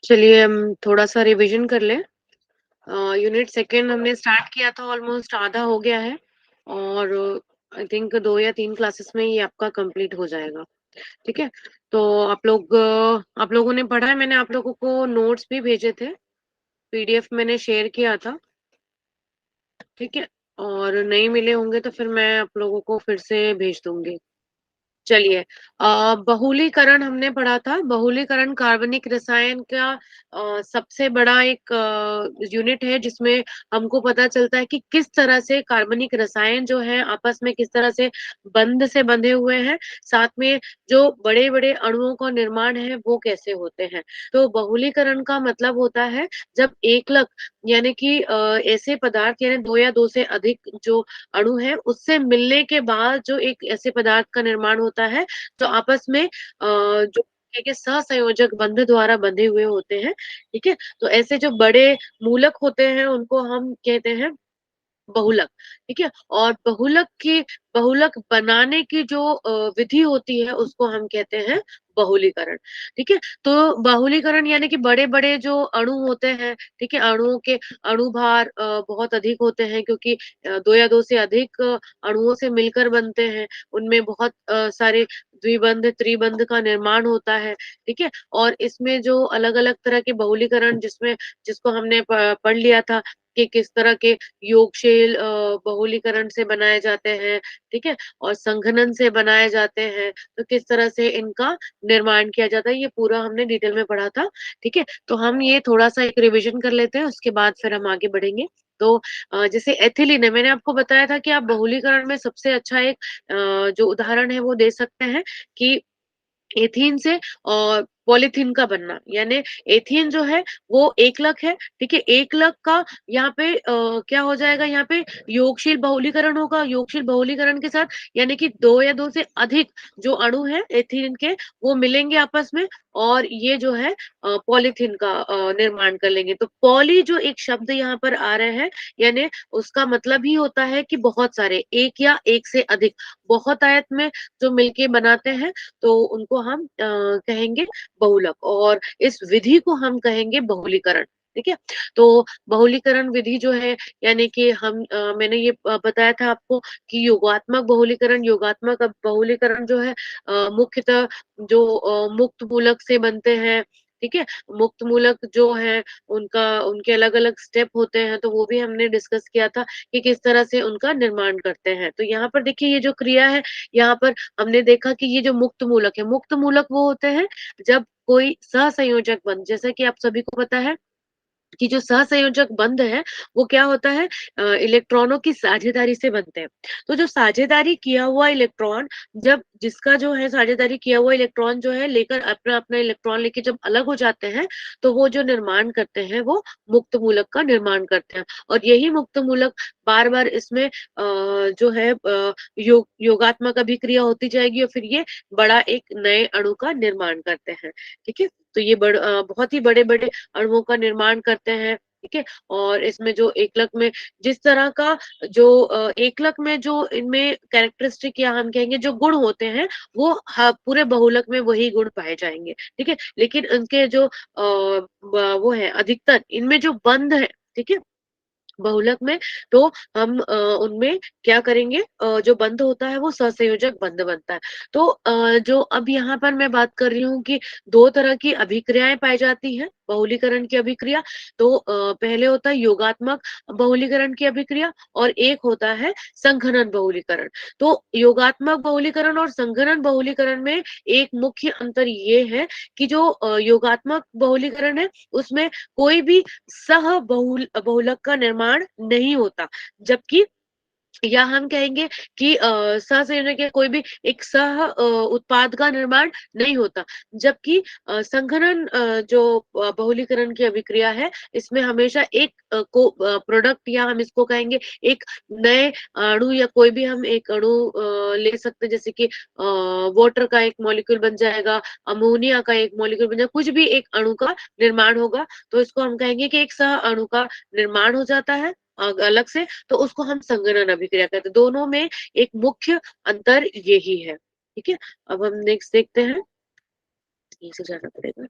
चलिए हम थोड़ा सा रिवीजन कर लें। यूनिट सेकंड हमने स्टार्ट किया था, ऑलमोस्ट आधा हो गया है और आई थिंक 2 या 3 क्लासेस में ये आपका कंप्लीट हो जाएगा। ठीक है, तो आप लोगों ने पढ़ा है, मैंने आप लोगों को नोट्स भी भेजे थे, पीडीएफ मैंने शेयर किया था। ठीक है, और नहीं मिले होंगे तो फिर मैं आप लोगों को फिर से भेज दूंगी। चलिए, बहुलीकरण हमने पढ़ा था। बहुलीकरण कार्बनिक रसायन का सबसे बड़ा एक यूनिट है, जिसमें हमको पता चलता है कि किस तरह से कार्बनिक रसायन जो है आपस में किस तरह से बंध से बंधे हुए हैं, साथ में जो बड़े बड़े अणुओं का निर्माण है वो कैसे होते हैं। तो बहुलीकरण का मतलब होता है जब एकलक यानी कि ऐसे पदार्थ यानी दो या दो से अधिक जो अणु है उससे मिलने के बाद जो एक ऐसे पदार्थ का निर्माण होता है जो आपस में जो है कि सहसंयोजक बंध द्वारा बंधे हुए होते हैं। ठीक है, तो ऐसे जो बड़े मूलक होते हैं उनको हम कहते हैं बहुलक। ठीक है, और बहुलक बनाने की जो विधि होती है उसको हम कहते हैं बहुलीकरण। ठीक है, तो बहुलीकरण यानी कि बड़े बड़े जो अणु होते हैं, ठीक है, अणुओं के अणुभार बहुत अधिक होते हैं, क्योंकि दो या दो से अधिक अणुओं से मिलकर बनते हैं। उनमें बहुत सारे द्विबंध त्रिबंध का निर्माण होता है। ठीक है, और इसमें जो अलग अलग तरह के बहुलीकरण जिसको हमने पढ़ लिया था कि किस तरह के योगशेल बहुलीकरण से बनाए जाते हैं। ठीक है, और संघनन से बनाए जाते हैं, तो किस तरह से इनका निर्माण किया जाता है ये पूरा हमने डिटेल में पढ़ा था। ठीक है, तो हम ये थोड़ा सा एक रिवीजन कर लेते हैं, उसके बाद फिर हम आगे बढ़ेंगे। तो जैसे एथिलीन है, मैंने आपको बताया था कि आप बहुलीकरण में सबसे अच्छा एक जो उदाहरण है वो दे सकते हैं कि एथीन से और पॉलीथीन का बनना, यानी एथीन जो है वो एकलक है। ठीक है, एकलक का यहाँ पे क्या हो जाएगा, यहाँ पे योगशील बहुलीकरण होगा। योगशील बहुलीकरण के साथ यानी कि दो या दो से अधिक जो अणु है एथीन के वो मिलेंगे आपस में, और ये जो है पॉलीथीन का निर्माण कर लेंगे। तो पॉली जो एक शब्द यहाँ पर आ रहे हैं, यानी उसका मतलब ही होता है कि बहुत सारे, एक या एक से अधिक, बहुत आयत में जो मिलके बनाते हैं तो उनको हम कहेंगे बहुलक, और इस विधि को हम कहेंगे बहुलीकरण। ठीक है, तो बहुलीकरण विधि जो है यानी कि मैंने ये बताया था आपको कि योगात्मक बहुलीकरण जो है मुख्यतः जो मुक्त मूलक से बनते हैं। ठीक है, मुक्त मूलक जो है उनके अलग अलग स्टेप होते हैं, तो वो भी हमने डिस्कस किया था कि किस तरह से उनका निर्माण करते हैं। तो यहाँ पर देखिए ये जो क्रिया है, यहाँ पर हमने देखा कि ये जो मुक्त मूलक है, मुक्त मूलक वो होते हैं जब कोई सहसंयोजक बंध, जैसा कि आप सभी को पता है कि जो सहसंयोजक बंध है वो क्या होता है, इलेक्ट्रॉनों की साझेदारी से बनते हैं। तो जो साझेदारी किया हुआ इलेक्ट्रॉन, जब जिसका जो है साझेदारी किया हुआ इलेक्ट्रॉन जो है लेकर अपना अपना इलेक्ट्रॉन लेके जब अलग हो जाते हैं, तो वो जो निर्माण करते हैं वो मुक्त मूलक का निर्माण करते हैं। और यही मुक्त मूलक बार बार इसमें जो है योगात्मक अभिक्रिया होती जाएगी, और फिर ये बड़ा एक नए अणु का निर्माण करते हैं। ठीक है, तो ये बहुत ही बड़े बड़े अणुओं का निर्माण करते हैं। ठीक है, और इसमें जो एकलक में जिस तरह का जो एकलक में जो इनमें कैरेक्टरिस्टिक या हम कहेंगे जो गुण होते हैं, वो पूरे बहुलक में वही गुण पाए जाएंगे। ठीक है, लेकिन उनके जो वो है अधिकतर इनमें जो बंध है, ठीक है, बहुलक में, तो हम उनमें क्या करेंगे, जो बंध होता है वो सहसंयोजक बंध बनता है। तो जो अब यहाँ पर मैं बात कर रही हूँ कि दो तरह की अभिक्रियाएं पाई जाती हैं बहुलीकरण की अभिक्रिया। तो पहले होता है योगात्मक बहुलीकरण की अभिक्रिया, और एक होता है संघनन बहुलीकरण। तो योगात्मक बहुलीकरण और संघनन बहुलीकरण में एक मुख्य अंतर ये है कि जो योगात्मक बहुलीकरण है उसमें कोई भी बहुलक का निर्माण नहीं होता, जबकि या हम कहेंगे कि सहसंयोजक के कोई भी एक उत्पाद का निर्माण नहीं होता। जबकि संघनन जो बहुलीकरण की अभिक्रिया है, इसमें हमेशा एक प्रोडक्ट या हम इसको कहेंगे एक नए अणु, या कोई भी हम एक अणु ले सकते हैं, जैसे कि वाटर का एक मॉलिक्यूल बन जाएगा, अमोनिया का एक मॉलिक्यूल बन जाएगा, कुछ भी एक अणु का निर्माण होगा, तो इसको हम कहेंगे कि एक सह अणु का निर्माण हो जाता है अलग से, तो उसको हम संगणन अभिक्रिया कहते हैं। दोनों में एक मुख्य अंतर यही है। ठीक है, अब हम नेक्स्ट देखते हैं, यहीं से जाना पड़ेगा।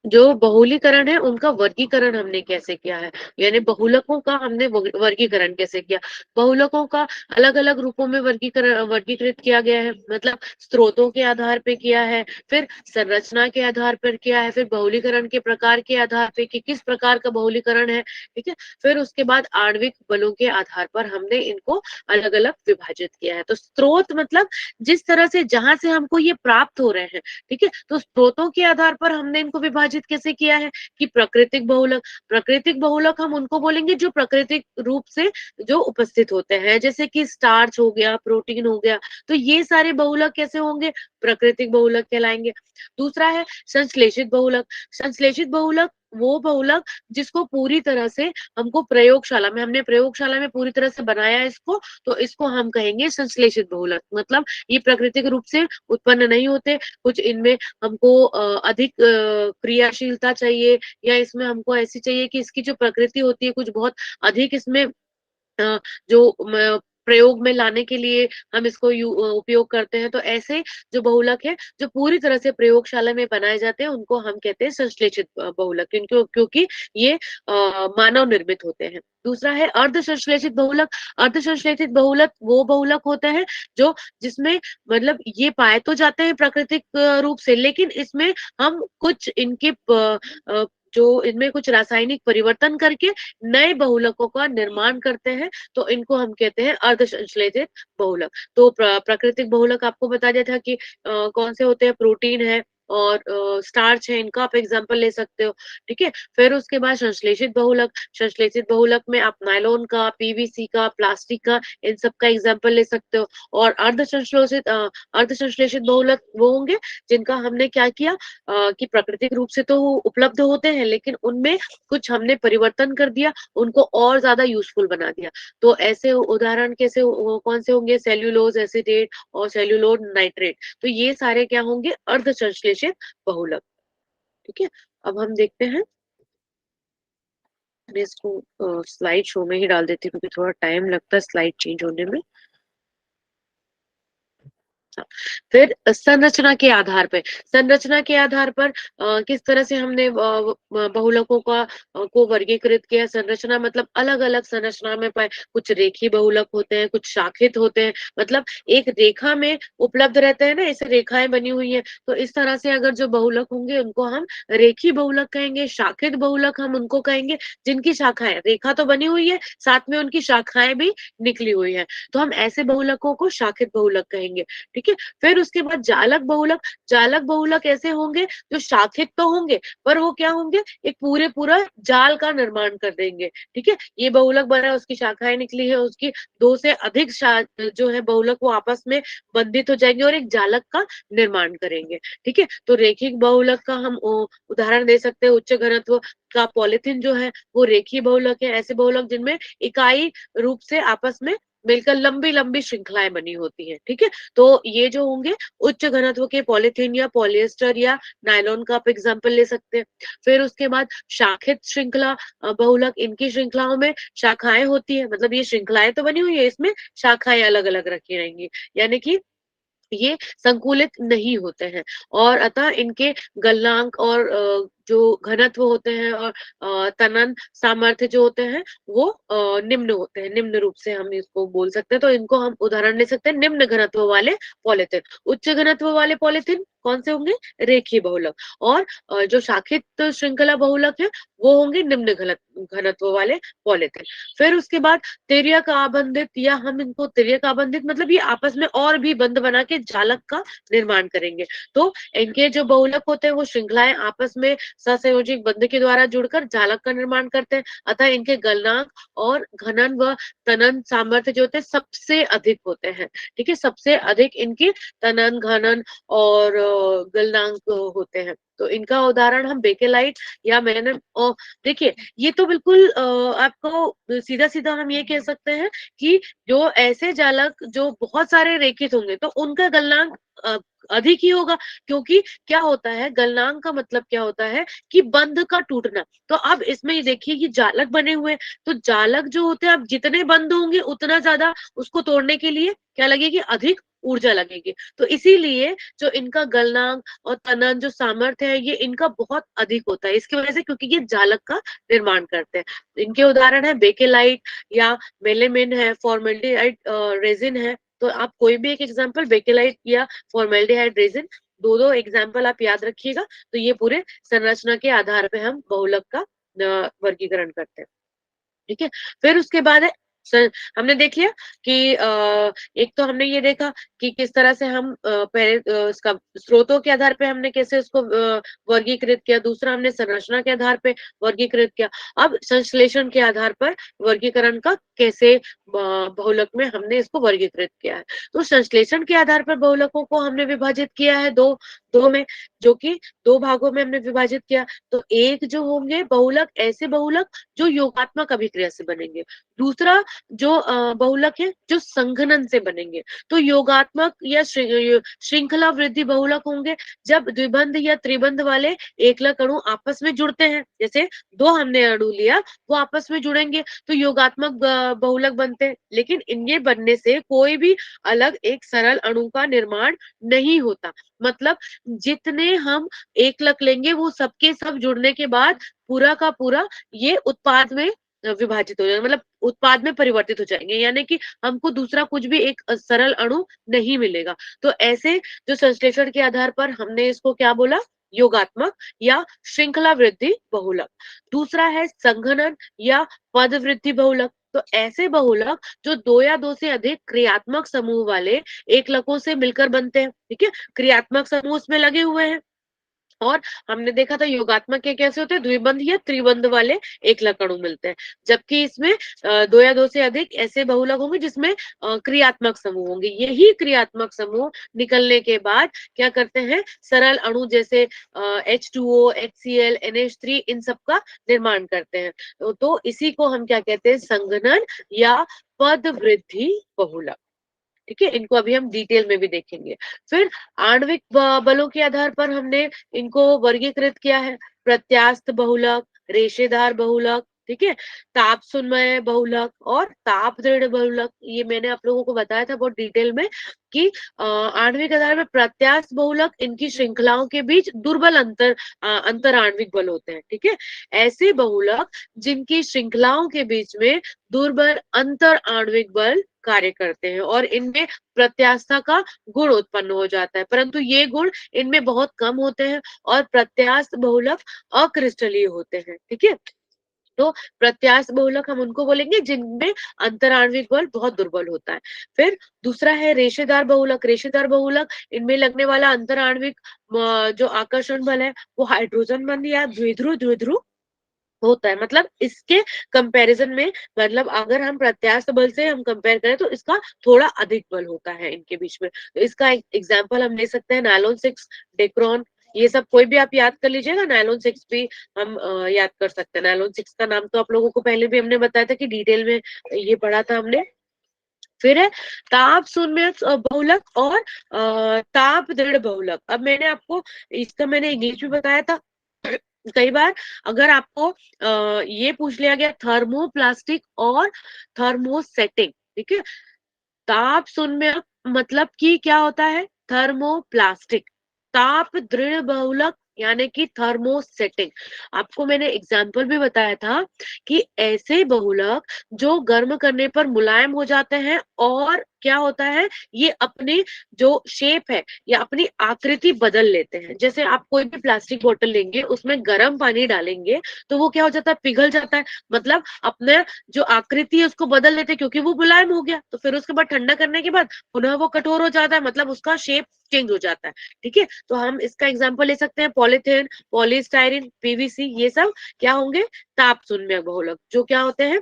जो बहुलीकरण है उनका वर्गीकरण हमने कैसे किया है, यानी बहुलकों का हमने वर्गीकरण कैसे किया। बहुलकों का अलग अलग रूपों में वर्गीकृत किया गया है, मतलब स्रोतों के आधार पे किया है, फिर संरचना के आधार पर किया है, फिर बहुलीकरण के प्रकार के आधार पे कि किस प्रकार का बहुलीकरण है, ठीक है। फिर उसके बाद आणविक बलों के आधार पर हमने इनको अलग अलग विभाजित किया है। तो स्रोत मतलब जिस तरह से जहां से हमको ये प्राप्त हो रहे हैं, ठीक है, तो स्रोतों के आधार पर हमने इनको विभाजित कैसे किया है कि प्राकृतिक बहुलक। प्राकृतिक बहुलक हम उनको बोलेंगे जो प्राकृतिक रूप से जो उपस्थित होते हैं, जैसे कि स्टार्च हो गया, प्रोटीन हो गया, तो ये सारे बहुलक कैसे होंगे, प्राकृतिक बहुलक कहलाएंगे। दूसरा है संश्लेषित बहुलक। संश्लेषित बहुलक वो बहुलक जिसको पूरी तरह से हमको प्रयोगशाला में, हमने प्रयोगशाला में पूरी तरह से बनाया इसको, तो इसको हम कहेंगे संश्लेषित बहुलक। मतलब ये प्राकृतिक रूप से उत्पन्न नहीं होते, कुछ इनमें हमको अधिक क्रियाशीलता चाहिए, या इसमें हमको ऐसी चाहिए कि इसकी जो प्रकृति होती है कुछ बहुत अधिक इसमें जो प्रयोग में लाने के लिए हम इसको उपयोग करते हैं। तो ऐसे जो बहुलक है जो पूरी तरह से प्रयोगशाला में बनाए जाते हैं उनको हम कहते हैं संश्लेषित बहुलक, क्योंकि ये मानव निर्मित होते हैं। दूसरा है अर्ध संश्लेषित बहुलक। अर्ध संश्लेषित बहुलक वो बहुलक होते हैं जो जिसमें मतलब ये पाए तो जाते हैं प्राकृतिक रूप से, लेकिन इसमें हम कुछ इनके जो इनमें कुछ रासायनिक परिवर्तन करके नए बहुलकों का निर्माण करते हैं, तो इनको हम कहते हैं अर्ध संश्लेषित बहुलक। तो प्राकृतिक बहुलक आपको बता दिया था कि कौन से होते हैं, प्रोटीन है और स्टार्च है, इनका आप एग्जांपल ले सकते हो, ठीक है। फिर उसके बाद संश्लेषित बहुलक। संश्लेषित बहुलक में आप नायलॉन का, पीवीसी का, प्लास्टिक का, इन सब का एग्जांपल ले सकते हो। और अर्ध संश्लेषित बहुलक वो होंगे जिनका हमने क्या किया कि प्राकृतिक रूप से तो वो उपलब्ध होते हैं, लेकिन उनमें कुछ हमने परिवर्तन कर दिया, उनको और ज्यादा यूजफुल बना दिया। तो ऐसे उदाहरण कैसे कौन से होंगे, सेल्यूलोज एसीटेट और सेल्यूलोज नाइट्रेट। तो ये सारे क्या होंगे, अर्ध संश्लेषित बहुलक, ठीक है। अब हम देखते हैं, मैं इसको स्लाइड शो में ही डाल देती हूँ क्योंकि थोड़ा टाइम लगता है स्लाइड चेंज होने में। अच्छा, फिर संरचना के आधार पे, संरचना के आधार पर किस तरह से हमने बहुलकों का को वर्गीकृत किया। संरचना मतलब अलग अलग संरचना में पाए, कुछ रेखीय बहुलक होते हैं, कुछ शाखित होते हैं, मतलब एक रेखा में उपलब्ध रहते हैं ना, ऐसे रेखाएं बनी हुई है, तो इस तरह से अगर जो बहुलक होंगे उनको हम रेखीय बहुलक कहेंगे। शाखित बहुलक हम उनको कहेंगे जिनकी शाखाएं, रेखा तो बनी हुई है साथ में उनकी शाखाएं भी निकली हुई है, तो हम ऐसे बहुलकों को शाखित बहुलक कहेंगे, ठीक है। फिर उसके बाद जालक बहुलक। जालक बहुलक ऐसे होंगे जो शाखित तो होंगे पर वो क्या होंगे, एक पूरा जाल का निर्माण कर देंगे, ठीक है। ये बहुलक बना, उसकी शाखाएं निकली है, उसकी दो से अधिक जो है बहुलक वो आपस में बंधित हो जाएंगे और एक जालक का निर्माण करेंगे, ठीक है। तो रेखिक बहुलक का हम उदाहरण दे सकते हैं, उच्च घनत्व का पॉलिथीन जो है वो रेखीय बहुलक है। ऐसे बहुलक जिनमें इकाई रूप से आपस में मिलकर लंबी लंबी श्रृंखलाएं बनी होती हैं, ठीक है। तो ये जो होंगे उच्च घनत्व के पॉलिथीन या पॉलिएस्टर या नायलॉन का आप एग्जांपल ले सकते हैं। फिर उसके बाद शाखित श्रृंखला बहुलक, इनकी श्रृंखलाओं में शाखाएं होती है, मतलब ये श्रृंखलाएं तो बनी हुई है, इसमें शाखाएं अलग अलग रखी रहेंगी, यानी कि ये संकुलित नहीं होते हैं, और अतः इनके गलनांक और जो घनत्व होते हैं और तनन सामर्थ्य जो होते हैं वो निम्न होते हैं, निम्न रूप से हम इसको बोल सकते हैं। तो इनको हम उदाहरण ले सकते हैं, निम्न घनत्व वाले पॉलिथीन। उच्च घनत्व वाले पॉलिथीन कौन से होंगे, रेखीय बहुलक। और जो शाखित श्रृंखला बहुलक है वो होंगे निम्न घनत्व वाले पॉलिथीन। फिर उसके बाद तिर्यक आबंधित, या हम इनको तिर्यक आबंधित मतलब ये आपस में और भी बंध बना के जालक का निर्माण करेंगे। तो इनके जो बहुलक होते हैं वो श्रृंखलाएं आपस में ससंयोजिक बंध के द्वारा जुड़कर जालक का निर्माण करते हैं, अतः इनके गलनांक और घनन व तनन सामर्थ्य जो होते हैं सबसे अधिक होते हैं, ठीक है। सबसे अधिक इनकी तनन, घनन और गलनांक होते हैं। तो इनका उदाहरण हम बेकेलाइट या मैंने देखिए, ये तो बिल्कुल आपको सीधा सीधा हम ये कह सकते हैं कि जो ऐसे जालक जो बहुत सारे रेखित होंगे तो उनका गलनांक अधिक ही होगा, क्योंकि क्या होता है, गलनांक का मतलब क्या होता है कि बंध का टूटना। तो अब इसमें ये देखिए कि जालक बने हुए हैं, तो जालक जो होते हैं अब जितने बंद होंगे उतना ज्यादा उसको तोड़ने के लिए क्या लगेगी, अधिक ऊर्जा लगेगी। तो इसीलिए जो इनका गलनांक और तनन जो सामर्थ्य है ये इनका बहुत अधिक होता है, इसकी वजह से, क्योंकि ये जालक का निर्माण करते हैं। इनके उदाहरण है बेकेलाइट या मेलेमिन है, फॉर्मेल्डिहाइड रेजिन है। तो आप कोई भी एक एग्जांपल बेकेलाइट या फॉर्मेल्डिहाइड रेजिन, दो दो एग्जाम्पल आप याद रखिएगा। तो ये पूरे संरचना के आधार पे हम बहुलक का वर्गीकरण करते हैं। ठीक है। फिर उसके बाद है हमने देख लिया कि एक तो हमने ये देखा कि किस तरह से हम पहले इसका स्रोतों के आधार पे हमने कैसे उसको वर्गीकृत किया। दूसरा हमने संरचना के आधार पे वर्गीकृत किया। अब संश्लेषण के आधार पर वर्गीकरण का कैसे बहुलक में हमने इसको वर्गीकृत किया है। तो संश्लेषण के आधार पर बहुलकों को हमने विभाजित किया है दो दो में, जो कि दो भागों में हमने विभाजित किया। तो एक जो होंगे बहुलक, ऐसे बहुलक जो योगात्मक अभिक्रिया से बनेंगे। दूसरा जो बहुलक है जो संघनन से बनेंगे। तो योगात्मक या श्रृंखला वृद्धि बहुलक होंगे जब द्विबंध या त्रिबंध वाले एकलक अणु आपस में जुड़ते हैं। जैसे दो हमने अणु लिया, वो आपस में जुड़ेंगे तो योगात्मक बहुलक बनते हैं। लेकिन इनके बनने से कोई भी अलग एक सरल अणु का निर्माण नहीं होता। मतलब जितने हम एकलक लेंगे वो सबके सब जुड़ने के बाद पूरा का पूरा ये उत्पाद में विभाजित हो जाएगा, मतलब उत्पाद में परिवर्तित हो जाएंगे, यानी कि हमको दूसरा कुछ भी एक सरल अणु नहीं मिलेगा। तो ऐसे जो संश्लेषण के आधार पर हमने इसको क्या बोला, योगात्मक या श्रृंखला वृद्धि बहुलक। दूसरा है संघनन या पद वृद्धि बहुलक। तो ऐसे बहुलक जो दो या दो से अधिक क्रियात्मक समूह वाले एकलकों से मिलकर बनते हैं। ठीक है, क्रियात्मक समूह उसमें लगे हुए हैं। और हमने देखा था योगात्मक के कैसे होते हैं, द्विबंध या त्रिबंध वाले एकलक अणु मिलते हैं। जबकि इसमें दो या दो से अधिक ऐसे बहुलक होंगे जिसमें क्रियात्मक समूह होंगे। यही क्रियात्मक समूह निकलने के बाद क्या करते हैं, सरल अणु जैसे H2O, HCl, NH3 इन सब का निर्माण करते हैं। तो इसी को हम क्या कहते हैं, संघनन या पद वृद्धि बहुलक। ठीक है, इनको अभी हम डिटेल में भी देखेंगे। फिर आणविक बलों के आधार पर हमने इनको वर्गीकृत किया है। प्रत्यास्थ बहुलक, रेशेदार बहुलक, ठीक है, ताप सुन्मय बहुलक और ताप दृढ़ बहुलक। ये मैंने आप लोगों को बताया था बहुत डिटेल में कि आणविक आधार पर प्रत्यास्थ बहुलक, इनकी श्रृंखलाओं के बीच दुर्बल अंतर आणविक बल होते हैं। ठीक है, ऐसे बहुलक जिनकी श्रृंखलाओं के बीच में दुर्बल अंतर आणविक बल कार्य करते हैं और इनमें प्रत्यास्थता का गुण उत्पन्न हो जाता है, परंतु ये गुण इनमें बहुत कम होते हैं और प्रत्यास्थ बहुलक अक्रिस्टलीय होते हैं। ठीक है, तो प्रत्यास्थ बहुलक हम उनको बोलेंगे जिनमें अंतर आणविक बल बहुत दुर्बल होता है। फिर दूसरा है रेशेदार बहुलक। रेशेदार बहुलक, इनमें लगने वाला अंतर आणविक जो आकर्षण बल है वो हाइड्रोजन बंध या द्विध्रुव द्विध्रुव होता है। मतलब इसके कंपैरिजन में, मतलब अगर हम प्रत्यास्थ बल से हम कंपेयर करें तो इसका थोड़ा अधिक बल होता है इनके बीच में। तो इसका एग्जांपल हम ले सकते हैं नायलॉन 6, डेक्रोन, ये सब कोई भी आप याद कर लीजिएगा। नायलॉन 6 भी हम याद कर सकते हैं। नायलॉन 6 का नाम तो आप लोगों को पहले भी हमने बताया था कि डिटेल में ये पढ़ा था हमने। फिर है ताप शून्य बहुलक और ताप दृढ़ बहुलक। अब मैंने आपको इसका मैंने इंग्लिश में बताया था। कई बार अगर आपको ये पूछ लिया गया थर्मोप्लास्टिक और थर्मोसेटिंग, ठीक है, ताप शून्य मतलब कि क्या होता है, थर्मोप्लास्टिक। ताप दृढ़ बहुलक यानी कि थर्मोसेटिंग। आपको मैंने एग्जाम्पल भी बताया था कि ऐसे बहुलक जो गर्म करने पर मुलायम हो जाते हैं और क्या होता है, ये अपनी जो शेप है या अपनी आकृति बदल लेते हैं। जैसे आप कोई भी प्लास्टिक बोतल लेंगे, उसमें गर्म पानी डालेंगे तो वो क्या हो जाता है, पिघल जाता है। मतलब अपने जो आकृति है उसको बदल लेते हैं क्योंकि वो मुलायम हो गया। तो फिर उसके बाद ठंडा करने के बाद पुनः वो कठोर हो जाता है, मतलब उसका शेप चेंज हो जाता है। ठीक है, तो हम इसका एग्जाम्पल ले सकते हैं पॉलीथीन, पॉलीस्टाइरिन, पीवीसी, ये सब क्या होंगे, ताप शून्य बहुलक, जो क्या होते हैं,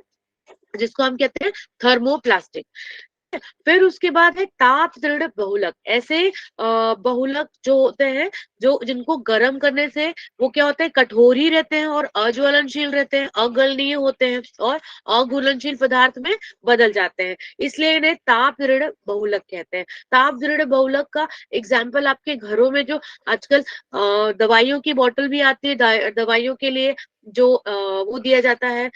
जिसको हम कहते हैं थर्मोप्लास्टिक। फिर उसके बाद है ताप दृढ़ बहुलक। ऐसे बहुलक जो होते हैं, जो जिनको गर्म करने से वो क्या होते हैं, कठोर ही रहते हैं और अज्वलनशील रहते हैं, अगलनीय होते हैं और अघुलनशील पदार्थ में बदल जाते हैं, इसलिए इन्हें ताप दृढ़ बहुलक कहते हैं। ताप दृढ़ बहुलक का एग्जाम्पल आपके घरों में जो आजकल दवाइयों की बोतल भी आती है, दवाइयों के लिए जो वो दिया जाता है,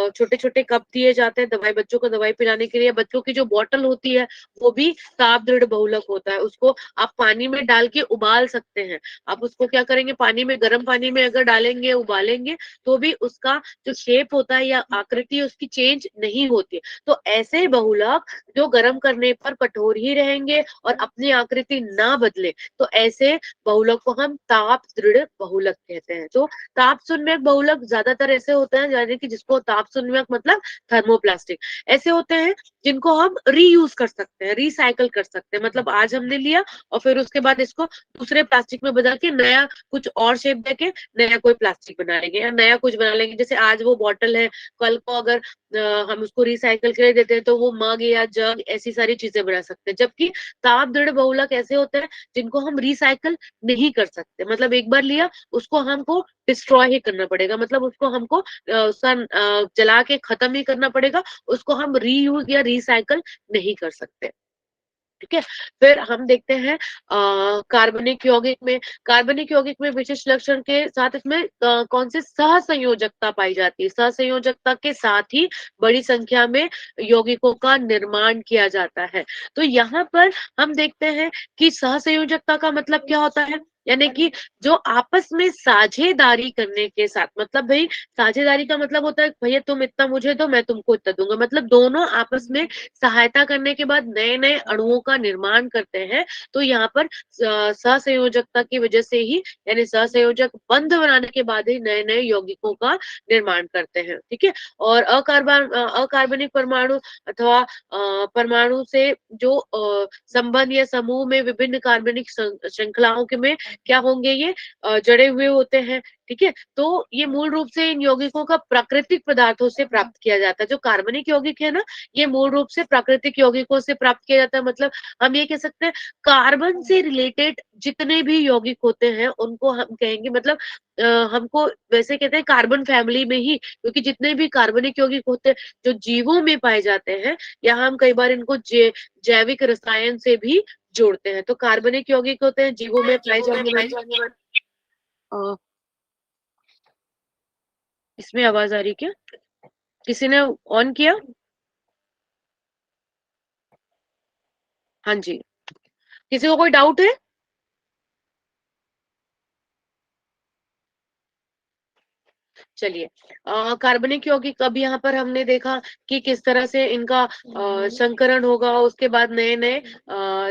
छोटे छोटे कप दिए जाते हैं दवाई, बच्चों को दवाई पिलाने के लिए। बच्चों की जो बॉटल होती है वो भी ताप दृढ़ बहुलक होता है, उसको आप पानी में डाल के उबाल सकते हैं। आप उसको क्या करेंगे, पानी में, गर्म पानी में अगर डालेंगे, उबालेंगे, तो भी उसका जो शेप होता है या आकृति उसकी चेंज नहीं होती। तो ऐसे बहुलक जो गर्म करने पर कठोर ही रहेंगे और अपनी आकृति ना बदले, तो ऐसे बहुलक को हम ताप दृढ़ बहुलक कहते हैं। तो ताप सुन्नक बहुलक ज्यादातर ऐसे होते हैं, यानी कि जिसको ताप सुन्नक मतलब थर्मोप्लास्टिक, ऐसे होते हैं जिनको हम रीयूज कर सकते हैं, रिसाइकल कर सकते हैं। मतलब आज हमने लिया और फिर उसके बाद इसको दूसरे प्लास्टिक में बदल के नया कुछ और शेप देके नया कोई प्लास्टिक बना लेंगे या नया कुछ बना लेंगे। जैसे आज वो बॉटल है, कल को अगर हम उसको रिसाइकल के लिए देते हैं तो वो मग या जग, ऐसी सारी चीजें बना सकते हैं। जबकि ताप दृढ़ बहुलक ऐसे होते हैं जिनको हम रिसाइकल नहीं कर सकते। मतलब एक बार लिया, उसको हमको डिस्ट्रॉय ही करना पड़ेगा, मतलब उसको हमको जला के खत्म ही करना पड़ेगा, उसको हम रीयूज या रिसाइकल नहीं कर सकते। ठीक है। फिर हम देखते हैं कार्बनिक यौगिक में। कार्बनिक यौगिक में विशिष्ट लक्षण के साथ इसमें कौन से सहसंयोजकता पाई जाती है। सहसंयोजकता के साथ ही बड़ी संख्या में यौगिकों का निर्माण किया जाता है। तो यहाँ पर हम देखते हैं कि सहसंयोजकता का मतलब क्या होता है, यानी कि जो आपस में साझेदारी करने के साथ, मतलब भाई साझेदारी का मतलब होता है भैया तुम इतना मुझे दो, मैं तुमको इतना दूंगा, मतलब दोनों आपस में सहायता करने के बाद नए नए अणुओं का निर्माण करते हैं। तो यहाँ पर सहसंयोजकता की वजह से ही, यानी सहसंयोजक बंध बनाने के बाद ही नए नए यौगिकों का निर्माण करते हैं। ठीक है। और अकार्बनिक परमाणु अथवा परमाणु से जो संबंध या समूह में विभिन्न कार्बनिक श्रृंखलाओं के में क्या होंगे, ये जड़े हुए होते हैं। ठीक है। तो ये मूल रूप से इन यौगिकों का प्राकृतिक पदार्थों से प्राप्त किया जाता है। जो कार्बनिक यौगिक है ना, ये मूल रूप से प्राकृतिक यौगिकों से प्राप्त किया जाता है। मतलब हम ये कह सकते हैं कार्बन से रिलेटेड जितने भी यौगिक होते हैं उनको हम कहेंगे, मतलब हमको वैसे कहते हैं कार्बन फैमिली में ही, क्योंकि जितने भी कार्बनिक यौगिक होते हैं जो जीवों में पाए जाते हैं, या हम कई बार इनको जैविक रसायन से भी जोड़ते हैं। तो कार्बनिक यौगिक होते हैं जीवों में पाए जाने वाले। अ, इसमें आवाज आ रही क्या? किसी ने ऑन किया? हाँ जी। किसी को कोई डाउट है? चलिए, कार्बनिक यौगिक अब यहाँ पर हमने देखा कि किस तरह से इनका संकरण होगा, उसके बाद नए नए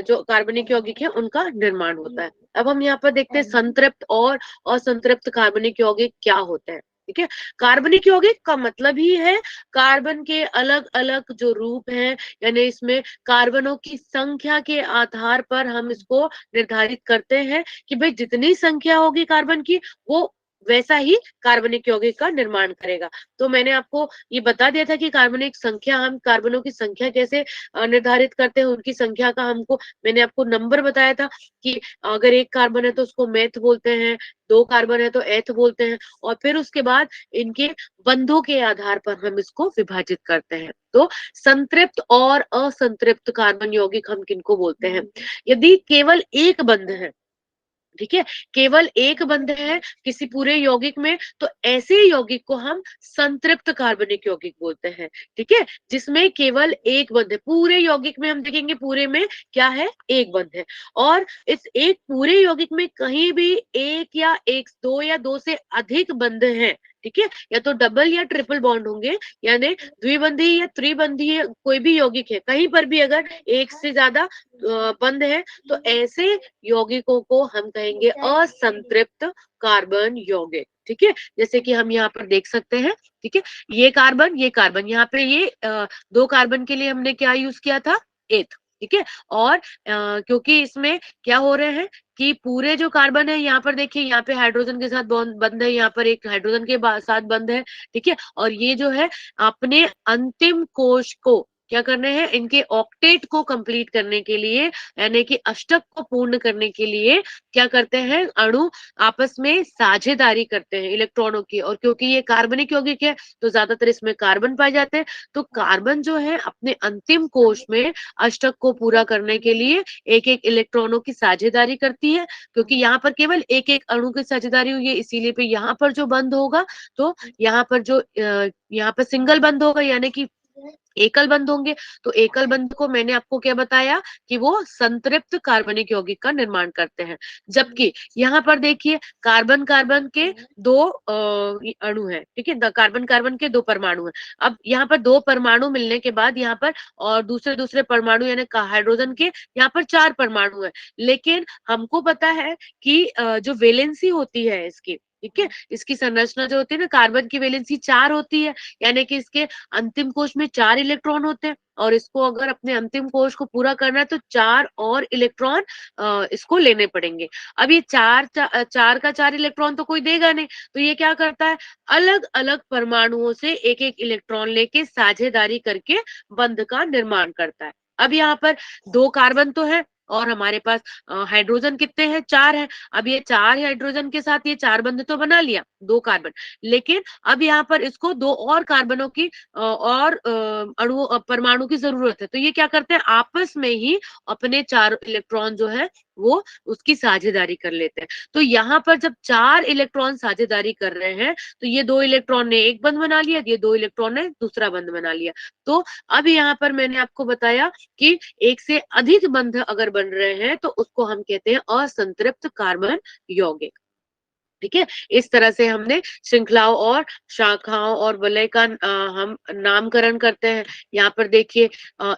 जो कार्बनिक यौगिक है उनका निर्माण होता है। अब हम यहाँ पर देखते हैं संतृप्त और असंतृप्त कार्बनिक यौगिक क्या होते हैं। ठीक है। कार्बनिक यौगिक का मतलब ही है कार्बन के अलग अलग जो रूप हैं, यानी इसमें कार्बनों की संख्या के आधार पर हम इसको निर्धारित करते हैं कि भाई जितनी संख्या होगी कार्बन की, वो वैसा ही कार्बनिक यौगिक का निर्माण करेगा। तो मैंने आपको ये बता दिया था कि कार्बनिक संख्या, हम कार्बनों की संख्या कैसे निर्धारित करते हैं, उनकी संख्या का हमको, मैंने आपको नंबर बताया था कि अगर एक कार्बन है तो उसको मेथ बोलते हैं, दो कार्बन है तो एथ बोलते हैं, और फिर उसके बाद इनके बंधों के आधार पर हम इसको विभाजित करते हैं। तो संतृप्त और असंतृप्त कार्बन यौगिक हम किनको बोलते हैं। यदि केवल एक बंध है, ठीक है, केवल एक बंध है किसी पूरे यौगिक में, तो ऐसे यौगिक को हम संतृप्त कार्बनिक यौगिक बोलते हैं। ठीक है। जिसमें केवल एक बंध है, पूरे यौगिक में हम देखेंगे पूरे में क्या है, एक बंध है। और इस एक पूरे यौगिक में कहीं भी एक या एक, दो या दो से अधिक बंध हैं, ठीक है, या तो डबल या ट्रिपल बॉन्ड होंगे, यानी द्विबंधी या त्रिबंधी कोई भी यौगिक है, कहीं पर भी अगर एक से ज्यादा बंध है, तो ऐसे यौगिकों को हम कहेंगे असंतृप्त कार्बन यौगिक। ठीक है। जैसे कि हम यहाँ पर देख सकते हैं। ठीक है। ये कार्बन यहाँ पे ये दो कार्बन के लिए हमने क्या यूज किया था, एथ। ठीक है। और क्योंकि इसमें क्या हो रहे हैं कि पूरे जो कार्बन है, यहाँ पर देखिए, यहाँ पे हाइड्रोजन के साथ बंद है, यहाँ पर एक हाइड्रोजन के साथ बंद है। ठीक है। और ये जो है अपने अंतिम कोश को क्या करने हैं, इनके ऑक्टेट को कंप्लीट करने के लिए, यानी कि अष्टक को पूर्ण करने के लिए क्या करते हैं, अणु आपस में साझेदारी करते हैं इलेक्ट्रॉनों की। और क्योंकि ये कार्बनिक यौगिक है तो ज्यादातर इसमें कार्बन पाए जाते हैं, तो कार्बन जो है अपने अंतिम कोश में अष्टक को पूरा करने के लिए एक एक इलेक्ट्रॉनों की साझेदारी करती है। क्योंकि यहाँ पर केवल एक एक अणु की साझेदारी हुई है, इसीलिए पे यहाँ पर जो बंद होगा, तो यहाँ पर जो यहाँ पर सिंगल बंद होगा, यानी कि एकल बंध होंगे। तो एकल बंध को मैंने आपको क्या बताया कि वो संतृप्त कार्बनिक यौगिक का निर्माण करते हैं। जबकि यहाँ पर देखिए कार्बन कार्बन के दो अणु हैं, ठीक है, कार्बन कार्बन के दो परमाणु हैं। अब यहाँ पर दो परमाणु मिलने के बाद यहाँ पर और दूसरे दूसरे परमाणु यानी हाइड्रोजन के यहाँ पर चार परमाणु है। लेकिन हमको पता है कि जो वैलेंसी होती है इसकी, ठीक है, इसकी संरचना जो होती है ना, कार्बन की वैलेंसी 4 होती है, यानी कि इसके अंतिम कोश में 4 इलेक्ट्रॉन होते हैं। और इसको अगर अपने अंतिम कोश को पूरा करना है तो 4 और इलेक्ट्रॉन इसको लेने पड़ेंगे। अब ये चार का 4 इलेक्ट्रॉन तो कोई देगा नहीं, तो ये क्या करता है, अलग अलग परमाणुओं से एक एक इलेक्ट्रॉन लेके साझेदारी करके बंध का निर्माण करता है। अब यहाँ पर दो कार्बन तो है और हमारे पास हाइड्रोजन कितने हैं, 4 है। अब ये 4 हाइड्रोजन के साथ ये 4 बंध तो बना लिया, 2 कार्बन। लेकिन अब यहाँ पर इसको 2 और कार्बनों की और परमाणु की जरूरत है। तो ये क्या करते हैं, आपस में ही अपने 4 इलेक्ट्रॉन जो है वो उसकी साझेदारी कर लेते हैं। तो यहाँ पर जब 4 इलेक्ट्रॉन साझेदारी कर रहे हैं, तो ये 2 इलेक्ट्रॉन ने एक बंध बना लिया, ये 2 इलेक्ट्रॉन ने दूसरा बंध बना लिया। तो अब यहाँ पर मैंने आपको बताया कि एक से अधिक बंध अगर बन रहे हैं तो उसको हम कहते हैं असंतृप्त कार्बन यौगिक। ठीक है, इस तरह से हमने श्रृंखलाओं और शाखाओं और वलय का हम नामकरण करते हैं। यहाँ पर देखिए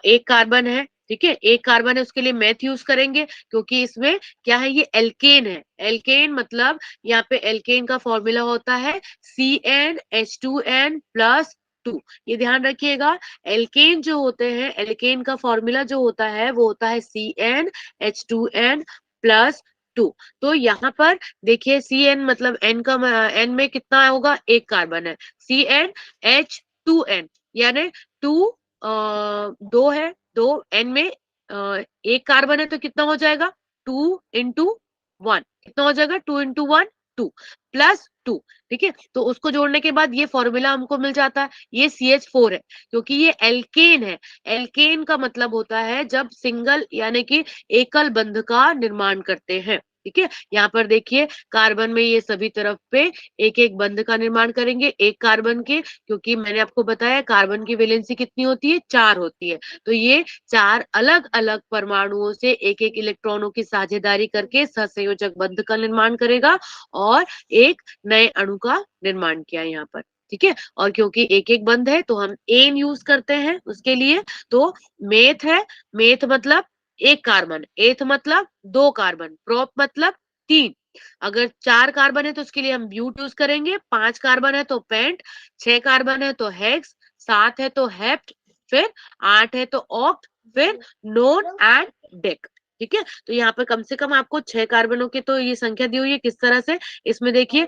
एक कार्बन है, ठीक है, एक कार्बन है, उसके लिए मैथ यूज करेंगे क्योंकि इसमें क्या है, ये एल्केन है। एल्केन मतलब यहाँ पे एल्केन का फॉर्मूला होता है CnH2n+2। ये ध्यान रखिएगा, एल्केन जो होते हैं, एल्केन का फॉर्मूला जो होता है वो होता है CnH2n+2। तो यहाँ पर देखिए Cn मतलब n का n में कितना होगा, एक कार्बन है, CnH2n यानी 2 दो है, दो n में एक कार्बन है तो कितना हो जाएगा, 2 × 1 कितना हो जाएगा, 2 × 1 2 +2। ठीक है, तो उसको जोड़ने के बाद ये फॉर्मूला हमको मिल जाता है, ये CH4 है क्योंकि ये एल्केन है। एल्केन का मतलब होता है जब सिंगल यानी कि एकल बंध का निर्माण करते हैं। ठीक है, यहाँ पर देखिए कार्बन में ये सभी तरफ पे एक एक बंध का निर्माण करेंगे एक कार्बन के, क्योंकि मैंने आपको बताया कार्बन की वैलेंसी कितनी होती है, 4 होती है। तो ये 4 अलग अलग परमाणुओं से एक एक इलेक्ट्रॉनों की साझेदारी करके सहसंयोजक बंध का निर्माण करेगा और एक नए अणु का निर्माण किया यहाँ पर। ठीक है, और क्योंकि एक एक बंध है तो हम एन यूज करते हैं उसके लिए। तो मेथ है, मेथ मतलब एक कार्बन, एथ मतलब 2 कार्बन, प्रोप मतलब 3। अगर 4 कार्बन है तो उसके लिए हम ब्यूट यूज करेंगे, 5 कार्बन है तो पेंट, 6 कार्बन है तो हेक्स, 7 है तो हेप्ट, फिर 8 है तो ऑक्ट, फिर नोन एंड डेक। ठीक है, तो यहाँ पर कम से कम आपको 6 कार्बनों की तो ये संख्या दी हुई है। किस तरह से, इसमें देखिए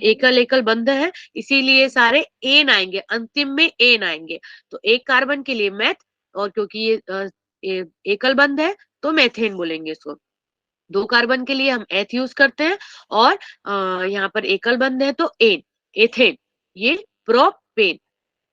एकल एकल बंध है इसीलिए सारे एन आएंगे, अंतिम में एन आएंगे। तो एक कार्बन के लिए मैथ, और क्योंकि ये एकल बंध है तो मेथेन बोलेंगे इसको। 2 कार्बन के लिए हम एथ यूज करते हैं और यहाँ पर एकल बंध है तो एन, एथेन, ये प्रोपेन,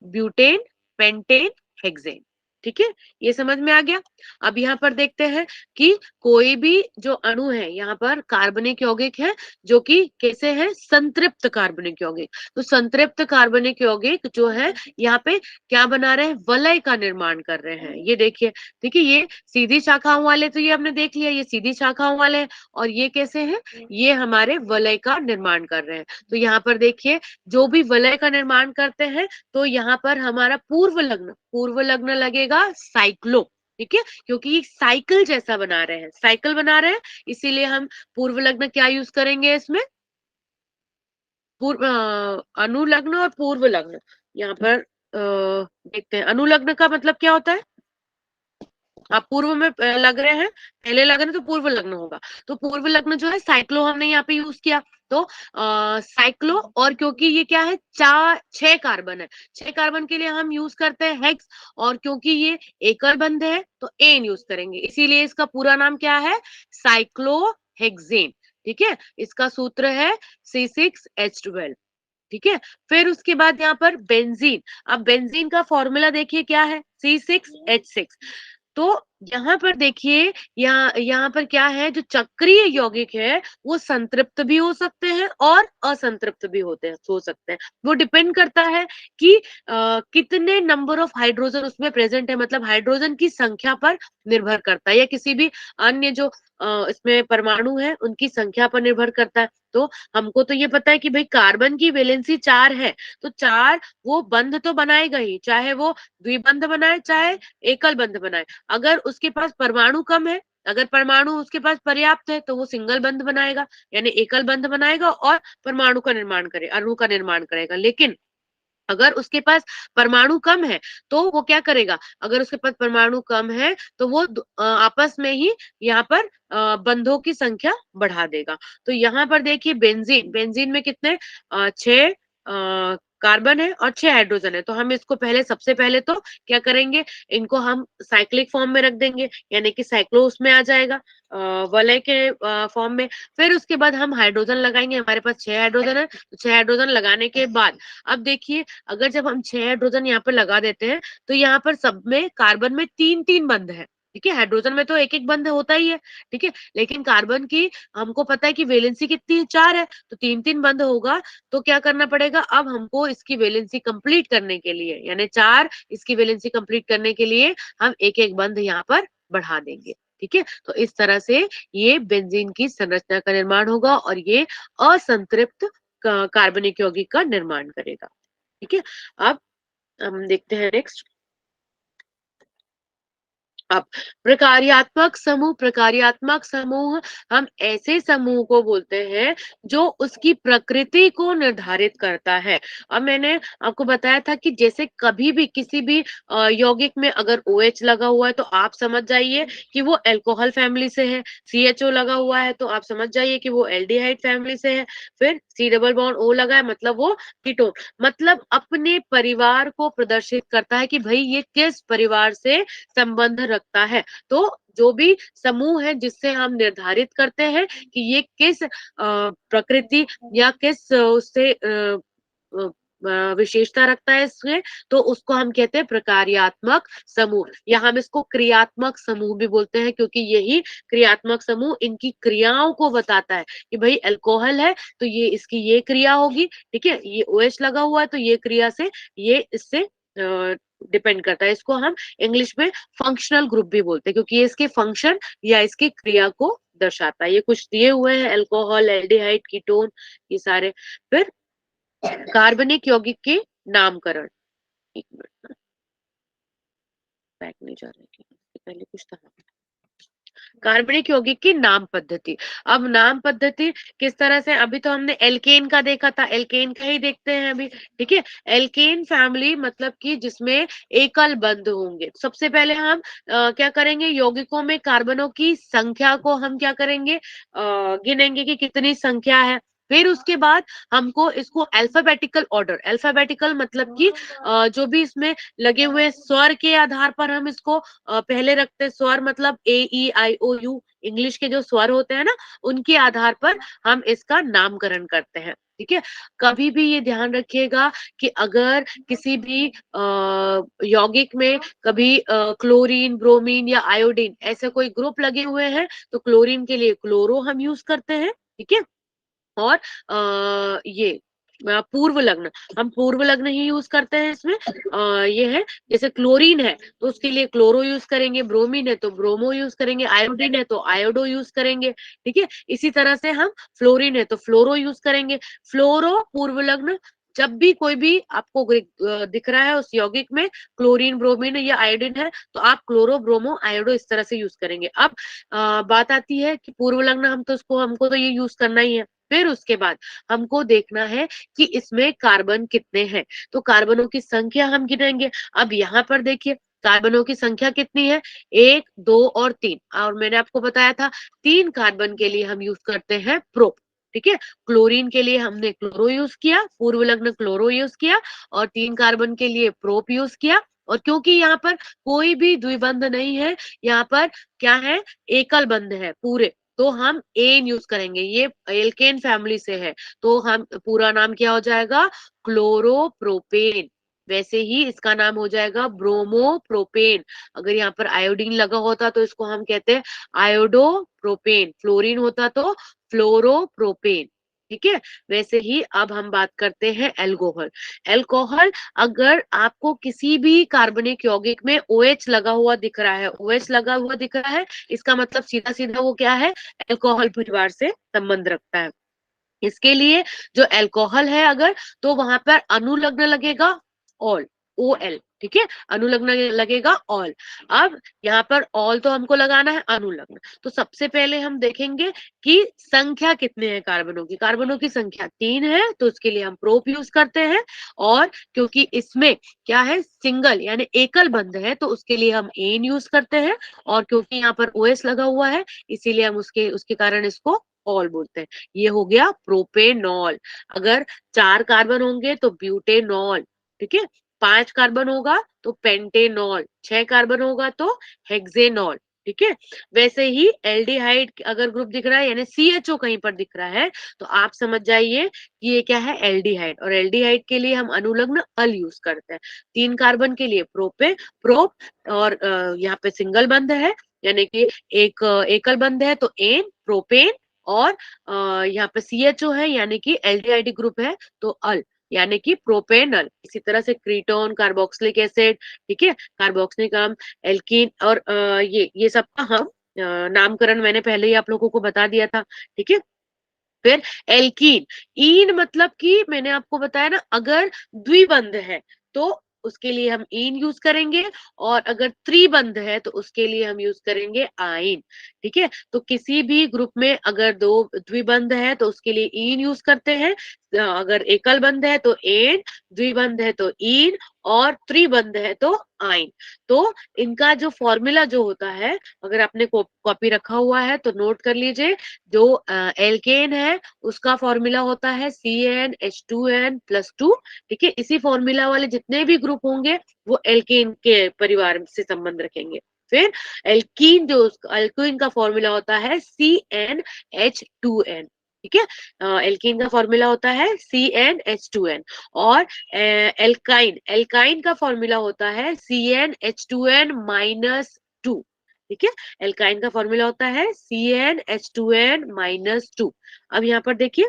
ब्यूटेन, पेंटेन, हेक्सेन। ठीक है, ये समझ में आ गया। अब यहाँ पर देखते हैं कि कोई भी जो अणु है यहाँ पर कार्बनिक यौगिक है जो कि कैसे है, संतृप्त कार्बनिक यौगिक। तो संतृप्त कार्बनिक यौगिक जो है यहाँ पे क्या बना रहे हैं, वलय का निर्माण कर रहे हैं। ये देखिए, देखिए ये सीधी शाखाओं वाले तो ये हमने देख लिया, ये सीधी शाखाओं वाले हैं, और ये कैसे हैं, ये हमारे वलय का निर्माण कर रहे हैं। तो यहाँ पर देखिए जो भी वलय का निर्माण करते हैं तो यहाँ पर हमारा पूर्व लग्न लगेगा साइक्लो। ठीक है, क्योंकि ये साइकिल जैसा बना रहे हैं, साइकिल बना रहे हैं, इसीलिए हम पूर्व लग्न क्या यूज करेंगे इसमें, पूर्व अनुलग्न और पूर्व लग्न। यहाँ पर देखते हैं अनुलग्न का मतलब क्या होता है, आप पूर्व में लग रहे हैं, पहले लग रहे हैं तो पूर्व लग्न होगा। तो पूर्व लग्न जो है साइक्लो हमने यहाँ पे यूज किया। तो साइक्लो, और क्योंकि ये क्या है, 6 कार्बन है, 6 कार्बन के लिए हम यूज करते हैं हेक्स, और क्योंकि ये एकल बंध है तो एन यूज करेंगे, इसीलिए इसका पूरा नाम क्या है, साइक्लोहेक्सेन। ठीक है, इसका सूत्र है C6H12। ठीक है, फिर उसके बाद यहाँ पर बेंजीन। अब बेंजीन का फॉर्मूला देखिए क्या है, C6H6। तो यहाँ पर देखिए, यहाँ पर क्या है, जो चक्रीय यौगिक है वो संतृप्त भी हो सकते हैं और असंतृप्त भी हो सकते हैं। वो डिपेंड करता है कि कितने नंबर ऑफ हाइड्रोजन उसमें प्रेजेंट है, मतलब हाइड्रोजन की संख्या पर निर्भर करता है, या किसी भी अन्य जो इसमें परमाणु है उनकी संख्या पर निर्भर करता है। तो हमको तो ये पता है कि भाई कार्बन की वैलेंसी 4 है, तो 4 वो बंध तो बनाएगा ही, चाहे वो द्विबंध बनाए चाहे एकल बंध बनाए। अगर उसके पास परमाणु कम है, अगर परमाणु उसके पास पर्याप्त है तो वो सिंगल बंध बनाएगा, यानी एकल बंध बनाएगा और परमाणु का निर्माण करे, अणु का निर्माण करेगा। लेकिन अगर उसके पास परमाणु कम है तो वो क्या करेगा, अगर उसके पास परमाणु कम है तो वो आपस में ही यहाँ पर बंधों की संख्या बढ़ा देगा। तो यहाँ पर देखिए बेंजीन, बेंजीन में कितने 6 कार्बन है और 6 हाइड्रोजन है। तो हम इसको पहले, सबसे पहले तो क्या करेंगे, इनको हम साइक्लिक फॉर्म में रख देंगे, यानी कि साइक्लो उसमें आ जाएगा वलय के फॉर्म में। फिर उसके बाद हम हाइड्रोजन लगाएंगे, हमारे पास 6 हाइड्रोजन है, तो 6 हाइड्रोजन लगाने के बाद अब देखिए, अगर जब हम 6 हाइड्रोजन यहाँ पर लगा देते हैं तो यहाँ पर सब में कार्बन में 3-3 बंध है। ठीक है, हाइड्रोजन में तो एक एक बंध होता ही है। ठीक है, लेकिन कार्बन की हमको पता है कि वैलेंसी कितनी है, 4 है, तो 3-3 बंध होगा। तो क्या करना पड़ेगा, अब हमको इसकी वैलेंसी कंप्लीट करने के लिए, यानी 4 इसकी वैलेंसी कंप्लीट करने के लिए हम एक एक बंध यहाँ पर बढ़ा देंगे। ठीक है, तो इस तरह से ये बेंजीन की संरचना का निर्माण होगा और ये असंतृप्त कार्बनिक यौगिक का निर्माण करेगा। ठीक है, अब हम देखते हैं नेक्स्ट। अब प्रकार्यात्मक समूह, प्रकार्यात्मक समूह हम ऐसे समूह को बोलते हैं जो उसकी प्रकृति को निर्धारित करता है। अब मैंने आपको बताया था कि जैसे कभी भी किसी भी यौगिक में अगर OH लगा हुआ है तो आप समझ जाइए कि वो अल्कोहल फैमिली से है, CHO लगा हुआ है तो आप समझ जाइए कि वो एल्डिहाइड फैमिली से है, फिर C डबल बॉन्ड O लगा है मतलब वो कीटोन, मतलब अपने परिवार को प्रदर्शित करता है कि भाई ये किस परिवार से संबंध रखता है। तो जो भी समूह है जिससे हम निर्धारित करते हैं कि ये किस प्रकृति या किस उससे अ, विशेषता रखता है इसमें, तो उसको हम कहते हैं प्रकार्यात्मक समूह, या हम इसको क्रियात्मक समूह भी बोलते हैं, क्योंकि यही क्रियात्मक समूह इनकी क्रियाओं को बताता है कि भाई अल्कोहल है तो ये इसकी ये क्रिया होगी। ठीक है, ये OH लगा हुआ है तो ये क्रिया से ये इससे डिपेंड करता है। इसको हम इंग्लिश में फंक्शनल ग्रुप भी बोलते हैं, क्योंकि ये इसके फंक्शन या इसकी क्रिया को दर्शाता है। ये कुछ दिए हुए हैं, अल्कोहल, एल्डिहाइड, कीटोन, ये सारे। फिर कार्बनिक यौगिक के नामकरण, एक मिनट, बैक नहीं जा रहे, इससे पहले कुछ था। कार्बनिक यौगिक की नाम पद्धति। अब नाम पद्धति किस तरह से, अभी तो हमने एल्केन का देखा था, एल्केन का ही देखते हैं अभी। ठीक है, एल्केन फैमिली मतलब कि जिसमें एकल बंध होंगे। सबसे पहले हम क्या करेंगे, यौगिकों में कार्बनों की संख्या को हम क्या करेंगे, गिनेंगे कि कितनी संख्या है। फिर उसके बाद हमको इसको अल्फाबेटिकल ऑर्डर, अल्फाबेटिकल मतलब कि जो भी इसमें लगे हुए स्वर के आधार पर हम इसको पहले रखते हैं। स्वर मतलब A E I O U, English के जो स्वर होते हैं ना, उनके आधार पर हम इसका नामकरण करते हैं। ठीक है, कभी भी ये ध्यान रखिएगा कि अगर किसी भी यौगिक में कभी क्लोरीन, ब्रोमीन या आयोडीन ऐसे कोई ग्रुप लगे हुए हैं तो क्लोरीन के लिए क्लोरो हम यूज करते हैं। ठीक है, और ये पूर्व लग्न, हम पूर्व लग्न ही यूज करते हैं इसमें। ये है, जैसे क्लोरीन है तो उसके लिए क्लोरो यूज करेंगे, ब्रोमीन है तो ब्रोमो यूज करेंगे, आयोडीन है तो आयोडो यूज करेंगे। ठीक है, इसी तरह से हम फ्लोरीन है तो फ्लोरो यूज करेंगे। फ्लोरो पूर्व लग्न, जब भी कोई भी आपको दिख रहा है उस यौगिक में क्लोरीन, ब्रोमीन या आयोडीन है तो आप क्लोरो, ब्रोमो, आयोडो इस तरह से यूज करेंगे। अब बात आती है कि पूर्व लग्न, हम तो उसको, हमको तो ये यूज करना ही है। फिर उसके बाद हमको देखना है कि इसमें कार्बन कितने हैं, तो कार्बनों की संख्या हम गिनेंगे। अब यहाँ पर देखिए, कार्बनों की संख्या कितनी है, 1, 2 और 3। और मैंने आपको बताया था 3 कार्बन के लिए हम यूज करते हैं प्रोप, ठीक है। क्लोरीन के लिए हमने क्लोरो यूज किया, पूर्व लग्न क्लोरो यूज किया, और 3 कार्बन के लिए प्रोप यूज किया। और क्योंकि यहाँ पर कोई भी द्विबंध नहीं है, यहाँ पर क्या है, एकल बंध है पूरे, तो हम एन यूज करेंगे। ये एल्केन फैमिली से है, तो हम पूरा नाम क्या हो जाएगा, क्लोरोप्रोपेन। वैसे ही इसका नाम हो जाएगा ब्रोमोप्रोपेन। अगर यहाँ पर आयोडीन लगा होता तो इसको हम कहते हैं आयोडोप्रोपेन, फ्लोरीन होता तो फ्लोरोप्रोपेन, ठीक है। वैसे ही अब हम बात करते हैं एल्कोहल। एल्कोहल, अगर आपको किसी भी कार्बनिक यौगिक में OH लगा हुआ दिख रहा है, OH लगा हुआ दिख रहा है, इसका मतलब सीधा सीधा वो क्या है, एल्कोहल परिवार से संबंध रखता है। इसके लिए जो अल्कोहल है अगर, तो वहां पर अनुलग्न लगेगा ऑल, OL, ठीक है, अनुलग्न लगेगा ऑल। अब यहाँ पर ऑल तो हमको लगाना है अनुलग्न, तो सबसे पहले हम देखेंगे कि संख्या कितने हैं कार्बनों की। कार्बनों की संख्या 3 है, तो उसके लिए हम प्रोप यूज करते हैं। और क्योंकि इसमें क्या है, सिंगल यानी एकल बंध है, तो उसके लिए हम एन यूज करते हैं। और क्योंकि यहाँ पर OS लगा हुआ है, इसीलिए हम उसके कारण इसको ऑल बोलते हैं। ये हो गया प्रोपेनॉल। अगर 4 कार्बन होंगे तो ब्यूटेनॉल, ठीक है। 5 कार्बन होगा तो पेंटेनॉल, 6 कार्बन होगा तो हेक्सेनॉल, ठीक है। वैसे ही एल्डिहाइड अगर ग्रुप दिख रहा है यानी CHO कहीं पर दिख रहा है, तो आप समझ जाइए कि ये क्या है, एल्डिहाइड। और एल्डिहाइड के लिए हम अनुलग्न अल यूज करते हैं। 3 कार्बन के लिए प्रोप, और यहाँ पे सिंगल बंध है यानी कि एक एकल बंध है तो एन प्रोपेन। और यहाँ पे CHO है यानी कि एल्डिहाइड ग्रुप है तो अल यानी कि प्रोपेनल। इसी तरह से क्रीटोन, कार्बोक्सिलिक एसिड, ठीक है, कार्बोक्सिलिक अम्ल, एल्कीन, और ये सबका हम नामकरण मैंने पहले ही आप लोगों को बता दिया था, ठीक है। फिर एल्कीन, ईन मतलब कि मैंने आपको बताया ना, अगर द्विबंध है तो उसके लिए हम ईन यूज करेंगे, और अगर त्रिबंध है तो उसके लिए हम यूज करेंगे आइन, ठीक है। तो किसी भी ग्रुप में अगर 2 द्विबंध है तो उसके लिए ईन यूज करते हैं। अगर एकल बंध है तो एन, द्विबंध है तो ईन, और त्रिबंध है तो आइन। तो इनका जो फॉर्मूला जो होता है, अगर आपने कॉपी रखा हुआ है तो नोट कर लीजिए। जो एल्केन है उसका फॉर्मूला होता है CnH2n+2, ठीक है। इसी फॉर्मूला वाले जितने भी ग्रुप होंगे वो एल्केन के परिवार से संबंध रखेंगे। फिर एल्कीन, जो एल्कीन का फॉर्मूला होता है CnH2n, ठीक है। एल्कीन का फॉर्मूला होता है CnH2n। और एल्काइन, एल्काइन का फॉर्मूला होता है CnH2n-2, ठीक है। एल्काइन का फॉर्मूला होता है CnH2n-2। अब यहाँ पर देखिए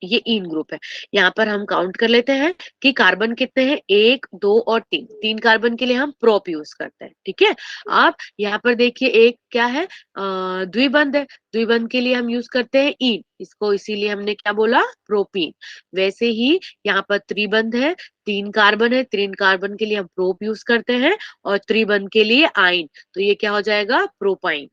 ये इन ग्रुप है। यहाँ पर हम काउंट कर लेते हैं कि कार्बन कितने हैं, 1, 2 और 3। 3 कार्बन के लिए हम प्रोप यूज करते हैं, ठीक है। अब यहाँ पर देखिए एक क्या है, द्विबंध है। द्विबंध के लिए हम यूज करते हैं इन, इसको इसीलिए हमने क्या बोला, प्रोपीन। वैसे ही यहाँ पर त्रिबंध है, 3 कार्बन है, 3 कार्बन के लिए हम प्रोप यूज करते हैं, और त्रिबंध के लिए आइन, तो ये क्या हो जाएगा, प्रोपाइन।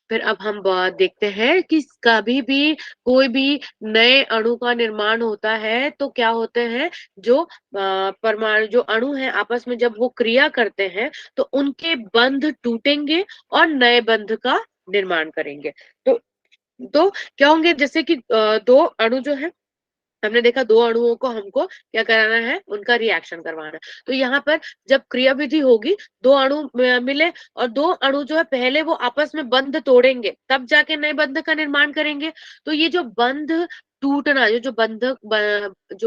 फिर अब हम देखते हैं कि कभी भी कोई भी नए अणु का निर्माण होता है तो क्या होते हैं, जो परमाणु, जो अणु है आपस में जब वो क्रिया करते हैं तो उनके बंध टूटेंगे और नए बंध का निर्माण करेंगे। तो क्या होंगे, जैसे कि 2 अणु जो है, हमने देखा 2 अणुओं को हमको क्या कराना है, उनका रिएक्शन करवाना है। तो यहाँ पर जब क्रियाविधि होगी, 2 अणु मिले, और 2 अणु जो है पहले वो आपस में बंध तोड़ेंगे, तब जाके नए बंध का निर्माण करेंगे। तो ये जो बंध टूटना, जो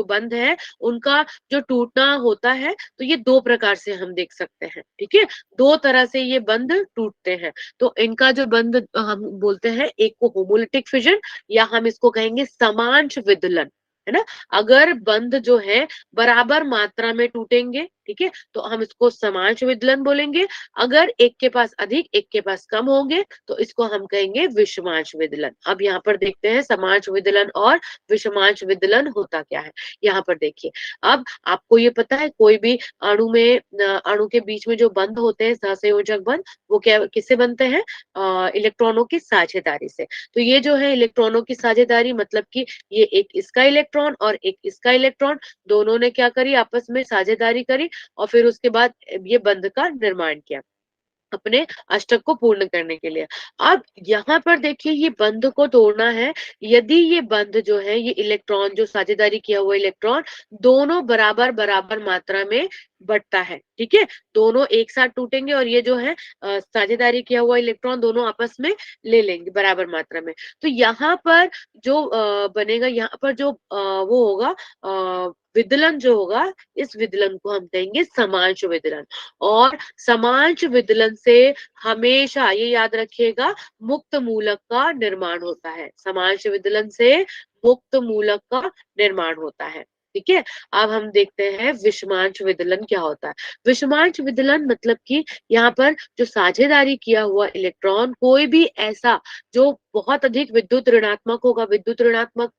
बंध है उनका जो टूटना होता है, तो ये 2 प्रकार से हम देख सकते हैं, ठीक है। 2 तरह से ये बंध टूटते हैं। तो इनका जो बंध हम बोलते हैं, एक को होमोलिटिक फिजन, या हम इसको कहेंगे समांश विदलन, है ना। अगर बंध जो है बराबर मात्रा में टूटेंगे, ठीक है, तो हम इसको समांश विदलन बोलेंगे। अगर एक के पास अधिक, एक के पास कम होंगे, तो इसको हम कहेंगे विषमांश विदलन। अब यहाँ पर देखते हैं समांश विदलन और विषमांश विदलन होता क्या है। यहाँ पर देखिए, अब आपको ये पता है कोई भी अणु में, अणु के बीच में जो बंध होते हैं, सहसंयोजक बंध, वो क्या किससे बनते हैं, इलेक्ट्रॉनों की साझेदारी से। तो ये जो है इलेक्ट्रॉनों की साझेदारी, मतलब कि ये एक इसका इलेक्ट्रॉन और एक इसका इलेक्ट्रॉन, दोनों ने क्या करी, आपस में साझेदारी करी, और फिर उसके बाद ये बंध का निर्माण किया अपने अष्टक को पूर्ण करने के लिए। अब यहाँ पर देखिए ये बंध को तोड़ना है। यदि ये बंध जो है, ये इलेक्ट्रॉन जो साझेदारी किया हुआ इलेक्ट्रॉन दोनों बराबर बराबर मात्रा में बंटता है, ठीक है। दोनों एक साथ टूटेंगे और ये जो है साझेदारी किया हुआ इलेक्ट्रॉन दोनों आपस में ले लेंगे बराबर मात्रा में। तो यहाँ पर जो बनेगा, यहाँ पर जो वो होगा विदलन जो होगा, इस विदलन को हम कहेंगे समांश विदलन। और समांश विदलन से हमेशा ये याद रखिएगा मुक्त मूलक का निर्माण होता है। समांश विदलन से मुक्त मूलक का निर्माण होता है, ठीक है। अब हम देखते हैं विषमांश विदलन क्या होता है। विषमांश विदलन मतलब कि यहाँ पर जो साझेदारी किया हुआ इलेक्ट्रॉन कोई भी ऐसा जो बहुत अधिक विद्युत ऋणात्मक होगा, विद्युत ऋणात्मक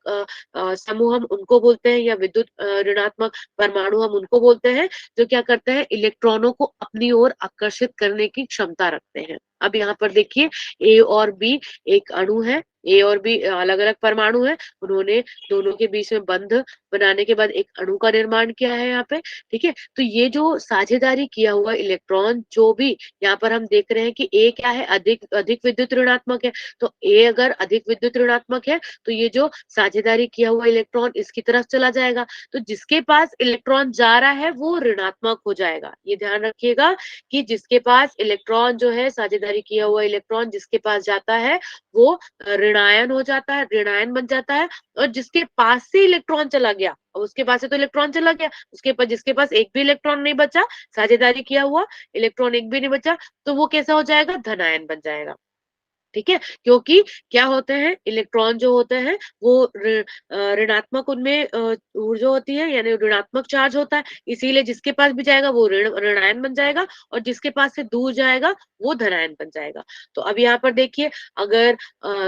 समूह हम उनको बोलते हैं, या विद्युत ऋणात्मक परमाणु हम उनको बोलते हैं, जो क्या करते हैं इलेक्ट्रॉनों को अपनी ओर आकर्षित करने की क्षमता रखते हैं। अब यहाँ पर देखिए ए और बी एक अणु है, ए और बी अलग अलग परमाणु है, उन्होंने दोनों के बीच में बंध बनाने के बाद एक अणु का निर्माण किया है यहाँ पे, ठीक है। तो ये जो साझेदारी किया हुआ इलेक्ट्रॉन जो भी यहाँ पर हम देख रहे हैं कि ए क्या है, अधिक अधिक विद्युत ऋणात्मक है। तो ए अगर अधिक विद्युत ऋणात्मक है तो ये जो साझेदारी किया हुआ इलेक्ट्रॉन इसकी तरफ चला जाएगा, तो जिसके पास इलेक्ट्रॉन जा रहा है वो ऋणात्मक हो जाएगा। ये ध्यान रखिएगा कि जिसके पास इलेक्ट्रॉन जो है, साझेदारी किया हुआ इलेक्ट्रॉन जिसके पास जाता है वो ऋणायन हो जाता है, ऋणायन बन जाता है। और जिसके पास से इलेक्ट्रॉन चला गया, उसके पास से तो इलेक्ट्रॉन चला गया, उसके पास जिसके पास एक भी इलेक्ट्रॉन नहीं बचा, साझेदारी किया हुआ इलेक्ट्रॉन एक भी नहीं बचा, तो वो कैसा हो जाएगा, धनायन बन जाएगा, ठीक है। क्योंकि क्या होते हैं इलेक्ट्रॉन जो होते हैं वो ऋणात्मक उनमें ऊर्जा होती है, यानी ऋणात्मक चार्ज होता है, इसीलिए जिसके पास भी जाएगा वो ऋणायन बन जाएगा और जिसके पास से दूर जाएगा वो धनायन बन जाएगा। तो अब यहाँ पर देखिए अगर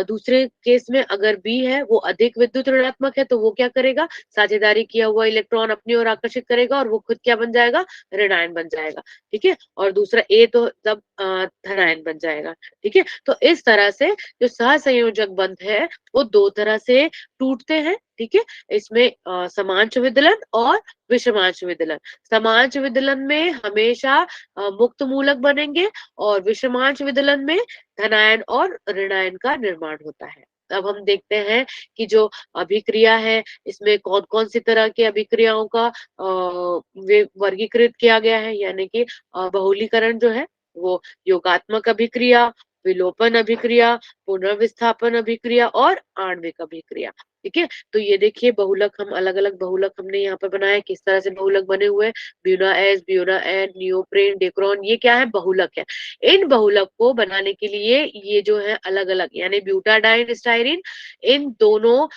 दूसरे केस में अगर बी है वो अधिक विद्युत ऋणात्मक है तो वो क्या करेगा, साझेदारी किया हुआ इलेक्ट्रॉन अपनी ओर आकर्षित करेगा और वो खुद क्या बन जाएगा, ऋणायन बन जाएगा, ठीक है। और दूसरा ए तो तब धनायन बन जाएगा, ठीक है। तो इस तरह से जो सहसंयोजक बंध है वो दो तरह से टूटते हैं, ठीक है। इसमें समांश विदलन और विषमांश विदलन। समांश विदलन में हमेशा मुक्त मूलक बनेंगे और विषमांश विदलन में धनायन और ऋणायन का निर्माण होता है। अब हम देखते हैं कि जो अभिक्रिया है इसमें कौन कौन सी तरह की अभिक्रियाओं का वर्गीकृत किया गया है, यानी कि बहुलीकरण जो है वो योगात्मक अभिक्रिया, विलोपन अभिक्रिया, पुनर्विस्थापन अभिक्रिया और आणविक अभिक्रिया, ठीक है। तो ये देखिए बहुलक, हम अलग अलग बहुलक हमने यहाँ पर बनाया, किस तरह से बहुलक बने हुए हैं। Buna S, Buna N, neoprene, Dacron, ये क्या है, बहुलक है। इन बहुलक को बनाने के लिए ये जो है अलग अलग, यानी ब्यूटाडाइन, स्टाइरिन, इन दोनों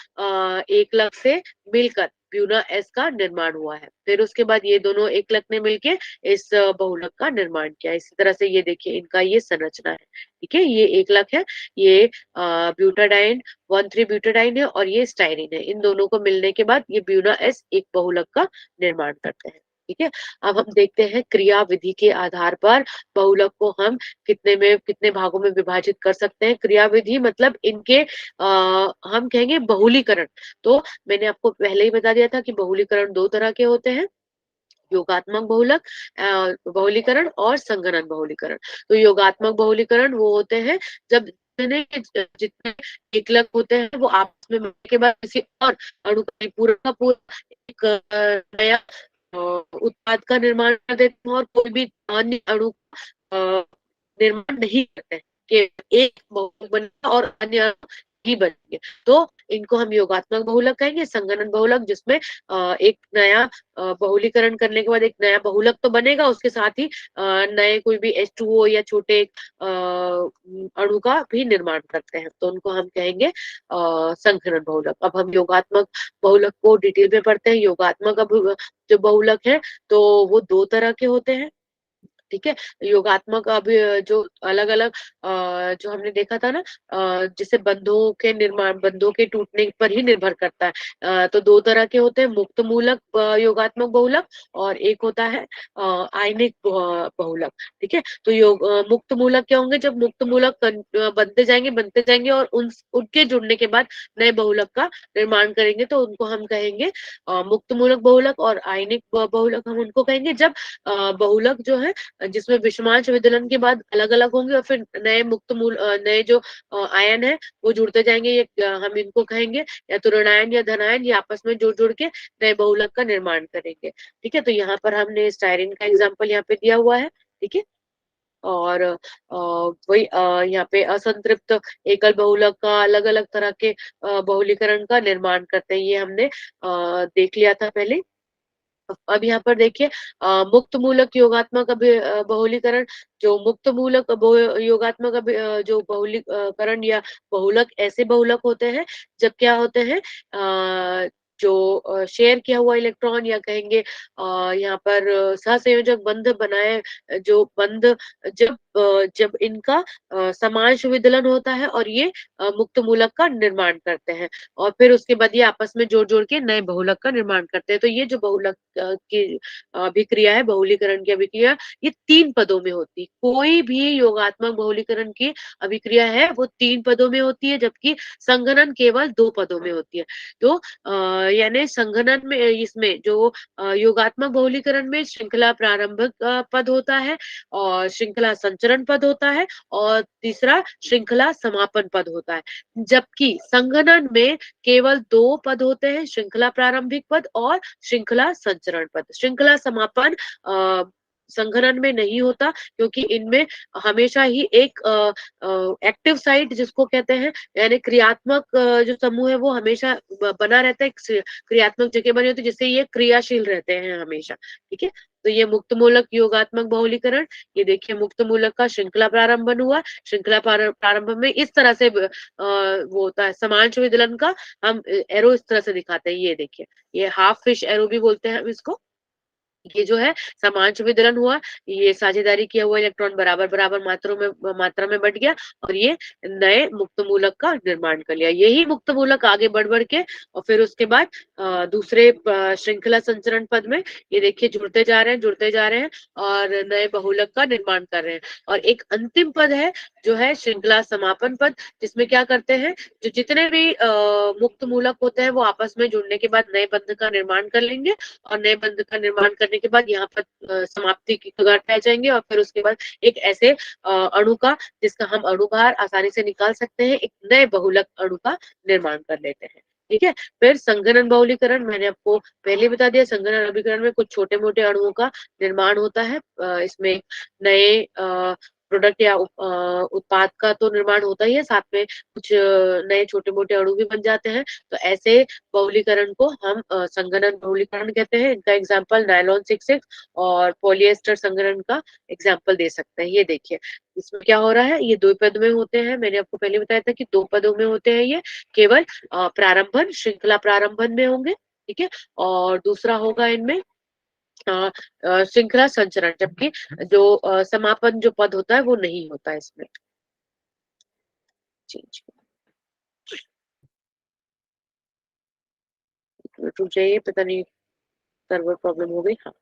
एकलक से मिलकर ब्यूना एस का निर्माण हुआ है। फिर उसके बाद ये दोनों एकलक ने मिलके इस बहुलक का निर्माण किया। इसी तरह से ये देखिए इनका ये संरचना है, ठीक है। ये एकलक है, ये ब्यूटाडाइन 1,3 ब्यूटाडाइन है और ये स्टाइरिन है। इन दोनों को मिलने के बाद ये ब्यूना एस एक बहुलक का निर्माण करते हैं, ठीक है। अब हम देखते हैं क्रिया विधि के आधार पर बहुलक को हम कितने भागों में विभाजित कर सकते हैं। क्रिया विधि मतलब इनके हम कहेंगे बहुलीकरण। तो मैंने आपको पहले ही बता दिया था कि बहुलीकरण दो तरह के होते हैं, योगात्मक बहुलक बहुलीकरण और संगणन बहुलीकरण। तो योगात्मक बहुलीकरण वो होते हैं जब जितने एकलक होते हैं वो आपस में मिलने के बाद किसी और अणु का पूरा का पूरा एक नया उत्पाद का निर्माण कर देते हैं और कोई भी अन्य अणु निर्माण नहीं करते हैं कि एक बहुलक बनेगा और अन्य ही बनेंगे। तो इनको हम योगात्मक बहुलक कहेंगे। संगणन बहुलक जिसमें एक नया बहुलीकरण करने के बाद एक नया बहुलक तो बनेगा, उसके साथ ही नए कोई भी H2O या छोटे अणु का भी निर्माण करते हैं, तो उनको हम कहेंगे संगणन बहुलक। अब हम योगात्मक बहुलक को डिटेल में पढ़ते हैं। योगात्मक जो बहुलक है तो वो दो तरह के होते हैं। ठीक है? योगात्मक अभी जो अलग-अलग जो हमने देखा था ना, जैसे बंधों के टूटने पर ही निर्भर करता है। तो 2 तरह के होते हैं, मुक्त मूलक योगात्मक बहुलक, और एक होता है आयनिक बहुलक, ठीक है? तो मुक्त मूलक क्या होंगे, जब मुक्त मूलक बनते जाएँगे और उनके जुड़ने के बाद नए बहुलक का निर्माण करेंगे, तो उनको हम कहेंगे मुक्त मूलक बहुलक, और आयनिक बहुलक हम उनको कहेंगे जब बहुलक जो है जिसमें विषमांश विदलन के बाद अलग-अलग होंगे और फिर नए जो आयन है वो जुड़ते जाएँगे। हम इनको कहेंगे या तो ऋणायन या धनायन, ये आपस में जुड़-जुड़ के नए बहुलक का निर्माण करेंगे। ठीक है? तो यहाँ पर हमने स्टायरीन का एग्ज़ाम्पल यहाँ पे दिया हुआ है। ठीक है? और वही यहाँ पे असंतृप्त एकल बहुलक का अलग-अलग तरह के बहुलीकरण का निर्माण करते हैं। ये हमने देख लिया था पहले। अब यहाँ पर देखिए मुक्त मूलक योगात्मक बहुलीकरण, जो मुक्त मूलक योगात्मक जो बहुलीकरण या बहुलक ऐसे बहुलक होते हैं जब क्या होते हैं, जो शेयर किया हुआ इलेक्ट्रॉन या कहेंगे यहाँ पर सहसंयोजक बंध बनाए, जो बंध जब इनका समांश विदलन होता है और ये मुक्त मूलक का निर्माण करते हैं, और फिर उसके बाद ये आपस में जोड़-जोड़ के नए बहुलक का निर्माण करते हैं। तो ये जो बहुलक की अभिक्रिया है, बहुलीकरण की अभिक्रिया, ये 3 पदों में होती है। कोई भी योगात्मक बहुलीकरण की अभिक्रिया है, वो 3 पदों में होती है, जबकि संघनन केवल 2 पदों में होती है। तो यानी संघनन में इसमें जो योगात्मक बहुलीकरण में श्रृंखला प्रारंभिक पद होता है, और श्रृंखला संचरण पद होता है, और तीसरा श्रृंखला समापन पद होता है। जबकि संघनन में केवल 2 पद होते हैं, श्रृंखला प्रारंभिक पद और श्रृंखला संचरण पद। श्रृंखला समापन संघनन में नहीं होता, क्योंकि इनमें हमेशा ही एक एक्टिव साइट जिसको कहते हैं, यानी क्रियात्मक जो समूह है वो हमेशा बना रहता है, क्रियात्मक जगह बनी होती है, जिससे ये क्रियाशील रहते हैं हमेशा। ठीक है? तो ये मुक्त मूलक योगात्मक बहुलीकरण, ये देखिए मुक्त मूलक का श्रृंखला प्रारंभन हुआ। श्रृंखला प्रारंभ में इस तरह से वो होता है समांश विदलन का, हम एरो इस तरह से दिखाते हैं, ये देखिए, ये हाफ फिश एरो भी बोलते हैं हम इसको। ये जो है समांश विदलन हुआ, ये साझेदारी किया हुआ इलेक्ट्रॉन बराबर-बराबर मात्रा में बँट गया, और ये नए मुक्त मूलक का निर्माण कर लिया। यही मुक्त मूलक आगे बढ़-बढ़ के और फिर उसके बाद दूसरे श्रृंखला संचरण पद में ये देखिए जुड़ते जा रहे हैं और नए बहुलक का निर्माण कर रहे हैं। और एक अंतिम पद है, जो है श्रृंखला समापन पद, जिसमें क्या करते हैं, जो जितने भी मुक्त मूलक होते हैं वो आपस में जुड़ने के बाद नए बंध का निर्माण कर लेंगे, और नए बंध का निर्माण करने के बाद यहाँ पर समाप्ति की कगार पे आ जाएंगे, और फिर उसके बाद एक ऐसे अणु का, जिसका हम अणुभार आसानी से निकाल सकते हैं, एक नए बहुलक अणु का निर्माण कर लेते हैं। ठीक है? फिर संघनन बहुलीकरण मैंने आपको पहले ही बता दिया। संघनन अभिकरण में कुछ छोटे-मोटे अणुओं का निर्माण होता है। इसमें नए प्रोडक्ट या उत्पाद का तो निर्माण होता ही है, साथ में कुछ नए छोटे-मोटे अणु भी बन जाते हैं। तो ऐसे बहुलीकरण को हम संघनन बहुलीकरण कहते हैं। इनका एग्जांपल नायलॉन 66 और पॉलिएस्टर संघनन का एग्जांपल दे सकते हैं। ये देखिए, इसमें क्या हो रहा है, ये 2 पद में होते हैं। मैंने आपको पहले बताया था कि 2 पदों में होते हैं ये, केवल प्रारंभन, श्रृंखला प्रारंभन में होंगे, ठीक है? और दूसरा होगा इनमें अ श्रृंखला संचरण, जबकि जो समापन जो पद होता है वो नहीं होता है इसमें। जी, जी। रुक जाइए, पता नहीं सर्वर प्रॉब्लम हो गई। हाँ।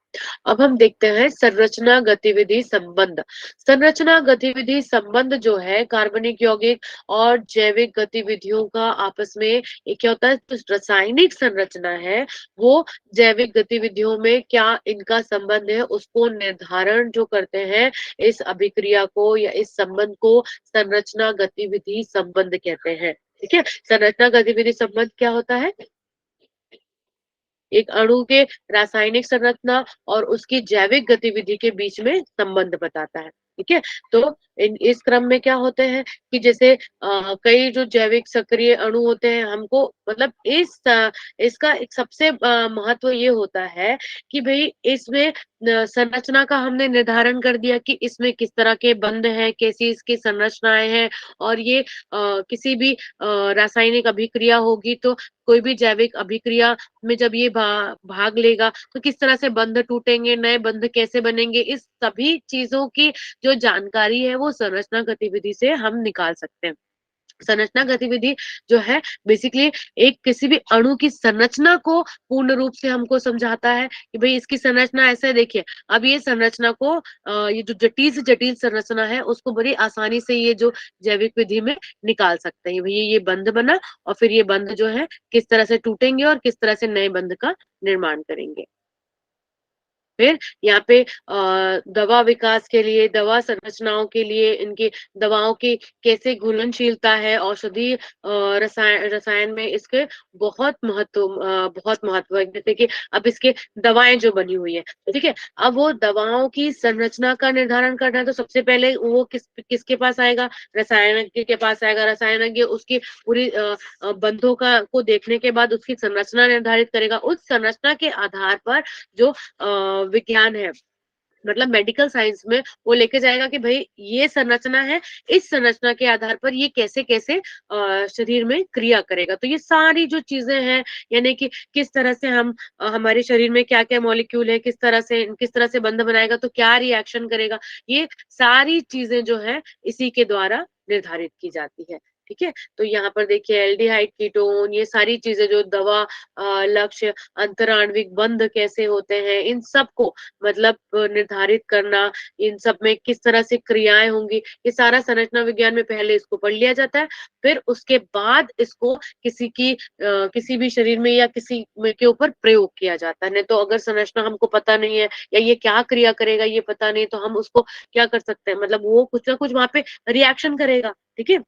अब हम देखते हैं संरचना गतिविधि संबंध। संरचना गतिविधि संबंध जो है कार्बनिक यौगिक और जैविक गतिविधियों का आपस में ये क्या होता है, जो रासायनिक संरचना है वो जैविक गतिविधियों में क्या इनका संबंध है उसको निर्धारण जो करते हैं, इस अभिक्रिया को या इस संबंध को संरचना गतिविधि संबंध कहते हैं। ठीक है? संरचना गतिविधि संबंध क्या होता है, एक अणु के रासायनिक संरचना और उसकी जैविक गतिविधि के बीच में संबंध बताता है। ठीक है? तो इस क्रम में क्या होते हैं कि जैसे कई जो जैविक सक्रिय अणु होते हैं, हमको मतलब इसका एक सबसे महत्व ये होता है कि भई इसमें संरचना का हमने निर्धारण कर दिया कि इसमें किस तरह के बंध हैं, कैसी इसकी संरचनाएँ हैं, और ये किसी भी रासायनिक अभिक्रिया होगी तो कोई भी जैविक अभिक्रिया में जब ये भाग लेगा तो किस तरह से बंध टूटेंगे, नए बंध कैसे बनेंगे, इस सभी चीज़ों की जो जानकारी है वो संरचना गतिविधि से हम निकाल सकते हैं। संरचना गतिविधि जो है बेसिकली एक किसी भी अणु की संरचना को पूर्ण रूप से हमको समझाता है कि भई इसकी संरचना ऐसे है, देखिए। अब ये संरचना को ये जो जटिल से जटिल संरचना है उसको बड़ी आसानी से ये जो जैविक विधि में निकाल सकते हैं। भई ये बंध बना और फिर ये बंध जो है किस तरह से टूटेंगे और किस तरह से नए बंध का निर्माण करेंगे। फिर यहाँ पे दवा विकास के लिए, दवा संरचनाओं के लिए, इनकी दवाओं की कैसे घुलनशीलता है, औषधि रसायन में इसके बहुत महत्व है। जैसे कि अब इसके दवाएँ जो बनी हुई है, ठीक है? अब वो दवाओं की संरचना का निर्धारण करना है तो सबसे पहले वो किसके पास आएगा? रसायनज्ञ के पास आएगा। रसायनज्ञ उसकी पूरी बंधों का को देखने के बाद उसकी संरचना निर्धारित करेगा। उस संरचना के आधार पर जो विज्ञान है, मतलब मेडिकल साइंस में वो लेके जाएगा कि भाई ये संरचना है, इस संरचना के आधार पर ये कैसे-कैसे शरीर में क्रिया करेगा। तो ये सारी जो चीज़ें हैं, यानी कि किस तरह से हम हमारे शरीर में क्या-क्या मॉलिक्यूल है, किस तरह से बंध बनाएगा, तो क्या रिएक्शन करेगा, ये सारी चीज़ें जो है इसी के द्वारा निर्धारित की जाती है। ठीक है? तो यहाँ पर देखिए एल्डिहाइड, कीटोन, ये सारी चीज़ें जो दवा लक्ष्य, अंतराण्विक बंध कैसे होते हैं, इन सबको मतलब निर्धारित करना, इन सब में किस तरह से क्रियाएँ होंगी, ये सारा संरचना विज्ञान में पहले इसको पढ़ लिया जाता है। फिर उसके बाद इसको किसी भी शरीर में या किसी में के ऊपर प्रयोग किया जाता है। नहीं तो अगर संरचना हमको पता नहीं है या ये क्या क्रिया करेगा ये पता नहीं, तो हम उसको क्या कर सकते हैं, मतलब वो कुछ ना कुछ वहाँ पे रिएक्शन करेगा, ठीक है?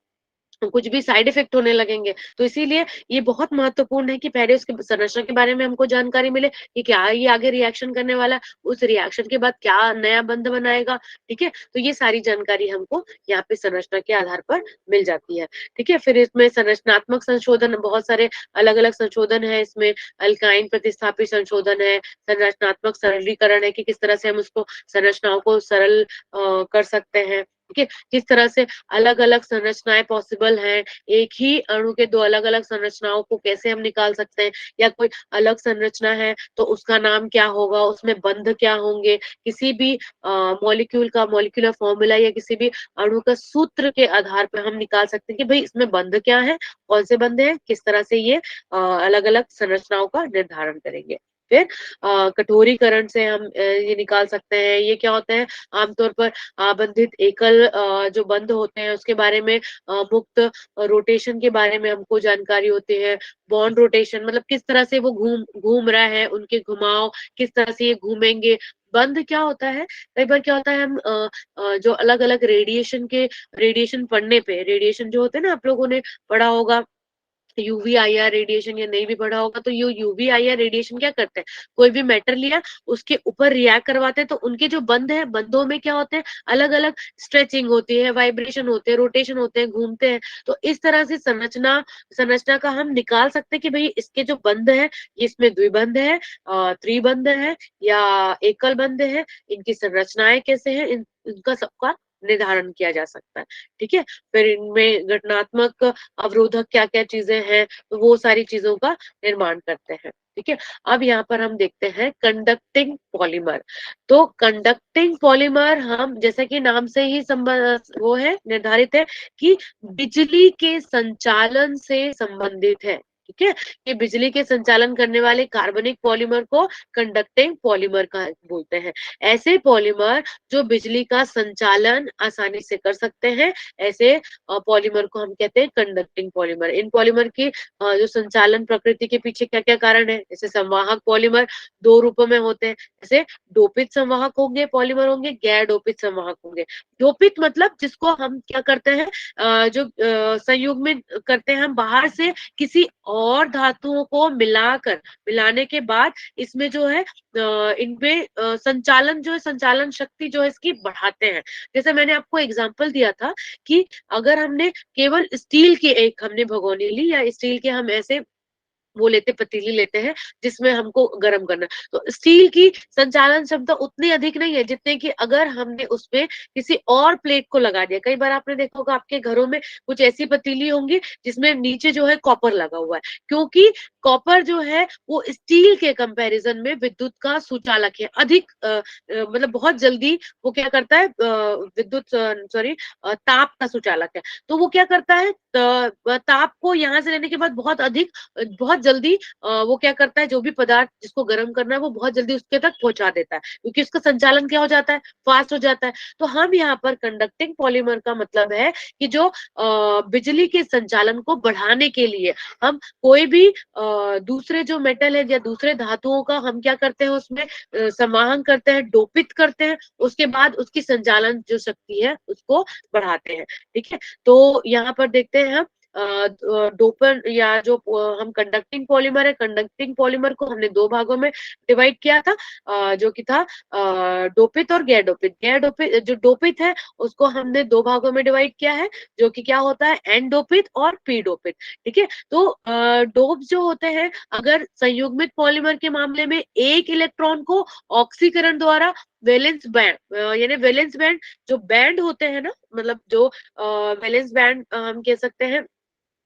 कुछ भी साइड इफेक्ट होने लगेंगे। तो इसीलिए ये बहुत महत्वपूर्ण है कि पहले उसकी संरचना के बारे में हमको जानकारी मिले कि क्या ये आगे रिएक्शन करने वाला है, उस रिएक्शन के बाद क्या नया बंध बनाएगा, ठीक है? तो ये सारी जानकारी हमको यहाँ पे संरचना के आधार पर मिल जाती है, ठीक है? फिर इसमें संरचनात्मक संशोधन, बहुत सारे अलग-अलग संशोधन है इसमें, अल्काइन प्रतिस्थापी संशोधन है, संरचनात्मक सरलीकरण है कि किस तरह से हम उसको संरचनाओं को सरल कर सकते हैं, ठीक है? किस तरह से अलग-अलग संरचनाएँ पॉसिबल हैं, एक ही अणु के 2 अलग-अलग संरचनाओं को कैसे हम निकाल सकते हैं, या कोई अलग संरचना है तो उसका नाम क्या होगा, उसमें बंध क्या होंगे, किसी भी मॉलिक्यूल का मॉलिक्यूलर फॉर्मूला या किसी भी अणु का सूत्र के आधार पर हम निकाल सकते हैं कि भई इसमें बंध क्या है, कौन से बंध हैं, किस तरह से ये अलग-अलग संरचनाओं का निर्धारण करेंगे। फिर कठोरीकरण से हम ये निकाल सकते हैं, ये क्या होता है, आमतौर पर बंधित एकल जो बंध होते हैं उसके बारे में, मुक्त रोटेशन के बारे में हमको जानकारी होती है। बॉन्ड रोटेशन मतलब किस तरह से वो घूम घूम रहा है, उनके घुमाव किस तरह से ये घूमेंगे। बंध क्या होता है, कई बार क्या होता है, हम जो अलग-अलग रेडिएशन पढ़ने पे, रेडिएशन जो होते हैं ना, आप लोगों ने पढ़ा होगा यूवीआईआर रेडिएशन, या नहीं भी पढ़ा होगा तो ये यूवीआईआर रेडिएशन क्या करते हैं, कोई भी मैटर लिया उसके ऊपर रिएक्ट करवाते हैं तो उनके जो बंध है, बंधों में क्या होते हैं, अलग अलग स्ट्रेचिंग होती है, वाइब्रेशन होते हैं, रोटेशन होते हैं, घूमते हैं। तो इस तरह से संरचना का हम निकाल सकते हैं कि भाई इसके जो बंध है, ये इसमें द्विबंध है, त्रिबंध है या एकल बंध है, इनकी संरचनाएं कैसे हैं, इनका सबका निर्धारण किया जा सकता है। ठीक है? फिर इनमें घटनात्मक अवरोधक क्या-क्या चीज़ें हैं, तो वो सारी चीज़ों का निर्माण करते हैं, ठीक है? अब यहाँ पर हम देखते हैं कंडक्टिंग पॉलीमर। तो कंडक्टिंग पॉलीमर हम जैसा कि नाम से ही वो है, निर्धारित है कि बिजली के संचालन से संबंधित है, ठीक है? ये बिजली के संचालन करने वाले कार्बनिक पॉलीमर को कंडक्टिंग पॉलीमर कहा बोलते हैं। ऐसे पॉलीमर जो बिजली का संचालन आसानी से कर सकते हैं, ऐसे पॉलीमर को हम कहते हैं कंडक्टिंग पॉलीमर। इन पॉलीमर की जो संचालन प्रकृति के पीछे क्या-क्या कारण है? जैसे संवाहक पॉलीमर 2 रूपों में होते हैं। जैसे डोपित संवाहक होंगे, पॉलीमर होंगे, गैर डोपित संवाहक होंगे। डोपित मतलब जिसको हम क्या करते हैं, जो संयुग्मित करते हैं हम बाहर से किसी और धातुओं को मिलाने के बाद इसमें जो है इनमें संचालन जो है, संचालन शक्ति जो है इसकी बढ़ाते हैं। जैसे मैंने आपको एग्जांपल दिया था कि अगर हमने केवल स्टील की एक हमने भगोनी ली, या स्टील के हम ऐसे वो लेते पतीली लेते हैं जिसमें हमको गर्म करना है, तो स्टील की संचालन क्षमता उतनी अधिक नहीं है जितने कि अगर हमने उसमें किसी और प्लेट को लगा दिया। कई बार आपने देखा होगा आपके घरों में कुछ ऐसी पतीली होंगी जिसमें नीचे जो है कॉपर लगा हुआ है, क्योंकि कॉपर जो है वो स्टील के कंपैरिजन में विद्युत का सुचालक है, अधिक मतलब बहुत जल्दी वो क्या करता है, विद्युत सॉरी ताप का सुचालक है। तो वो क्या करता है, ताप को यहाँ से लेने के बाद बहुत जल्दी वो क्या करता है, जो भी पदार्थ जिसको गर्म करना है वो बहुत जल्दी उसके तक पहुंचा देता है, क्योंकि उसका संचालन क्या हो जाता है, फास्ट हो जाता है। तो हम यहाँ पर कंडक्टिंग पॉलीमर का मतलब है कि जो बिजली के संचालन को बढ़ाने के लिए हम कोई भी दूसरे जो मेटल है या दूसरे धातुओं का हम क्या करते हैं, उसमें समाहन करते हैं, डोपित करते हैं, उसके बाद उसकी संचालन जो शक्ति है उसको बढ़ाते हैं। ठीक है, तो यहाँ पर देखते हैं हम डोपर या जो हम कंडक्टिंग पॉलीमर है, कंडक्टिंग पॉलीमर को हमने दो भागों में डिवाइड किया था, जो कि था डोपित और गैर डोपित। गैर डोपित जो डोपित है उसको हमने दो भागों में डिवाइड किया है, जो कि क्या होता है, एन डोपित और पी डोपित। ठीक है, तो डोप जो होते हैं, अगर संयुग्मित पॉलीमर के मामले में एक इलेक्ट्रॉन को ऑक्सीकरण द्वारा वैलेंस बैंड यानी वैलेंस बैंड जो बैंड होते हैं ना, मतलब जो वैलेंस बैंड हम कह सकते हैं,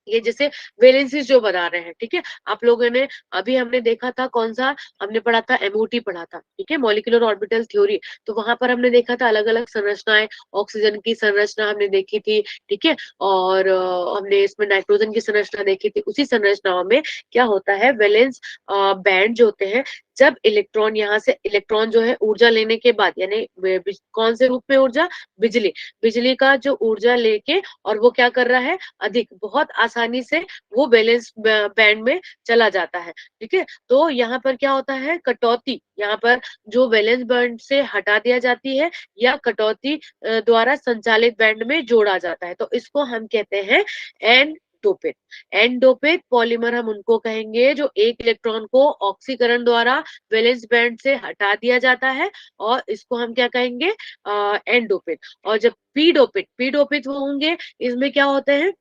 ये जैसे वैलेंसीज जो बना रहे हैं। ठीक है, आप लोगों ने अभी हमने देखा था कौन सा हमने पढ़ा था, एमओटी पढ़ा था, ठीक है, मॉलिक्यूलर ऑर्बिटल थ्योरी। तो वहां पर हमने देखा था अलग अलग संरचनाएं, ऑक्सीजन की संरचना हमने देखी थी, ठीक है, और हमने इसमें नाइट्रोजन की संरचना देखी थी। उसी संरचनाओं में क्या होता है, वैलेंस बैंड जो होते हैं, जब इलेक्ट्रॉन यहाँ से इलेक्ट्रॉन जो है ऊर्जा लेने के बाद, यानी कौन से रूप में ऊर्जा, बिजली, बिजली का जो ऊर्जा लेके और वो क्या कर रहा है, अधिक बहुत आसानी से वो बैलेंस बैंड में चला जाता है। ठीक है, तो यहाँ पर क्या होता है, कटौती यहाँ पर जो बैलेंस बैंड से हटा दिया जाती है या कटौती द्वारा संचालित बैंड में जोड़ा जाता है, तो इसको हम कहते हैं एन डोपित। एन डोपित पॉलीमर हम उनको कहेंगे जो एक इलेक्ट्रॉन को ऑक्सीकरण द्वारा वैलेंस बैंड से हटा दिया जाता है, और इसको हम क्या कहेंगे, एन डोपित। और जब पी डोपित वो होंगे, इसमें क्या होते हैं,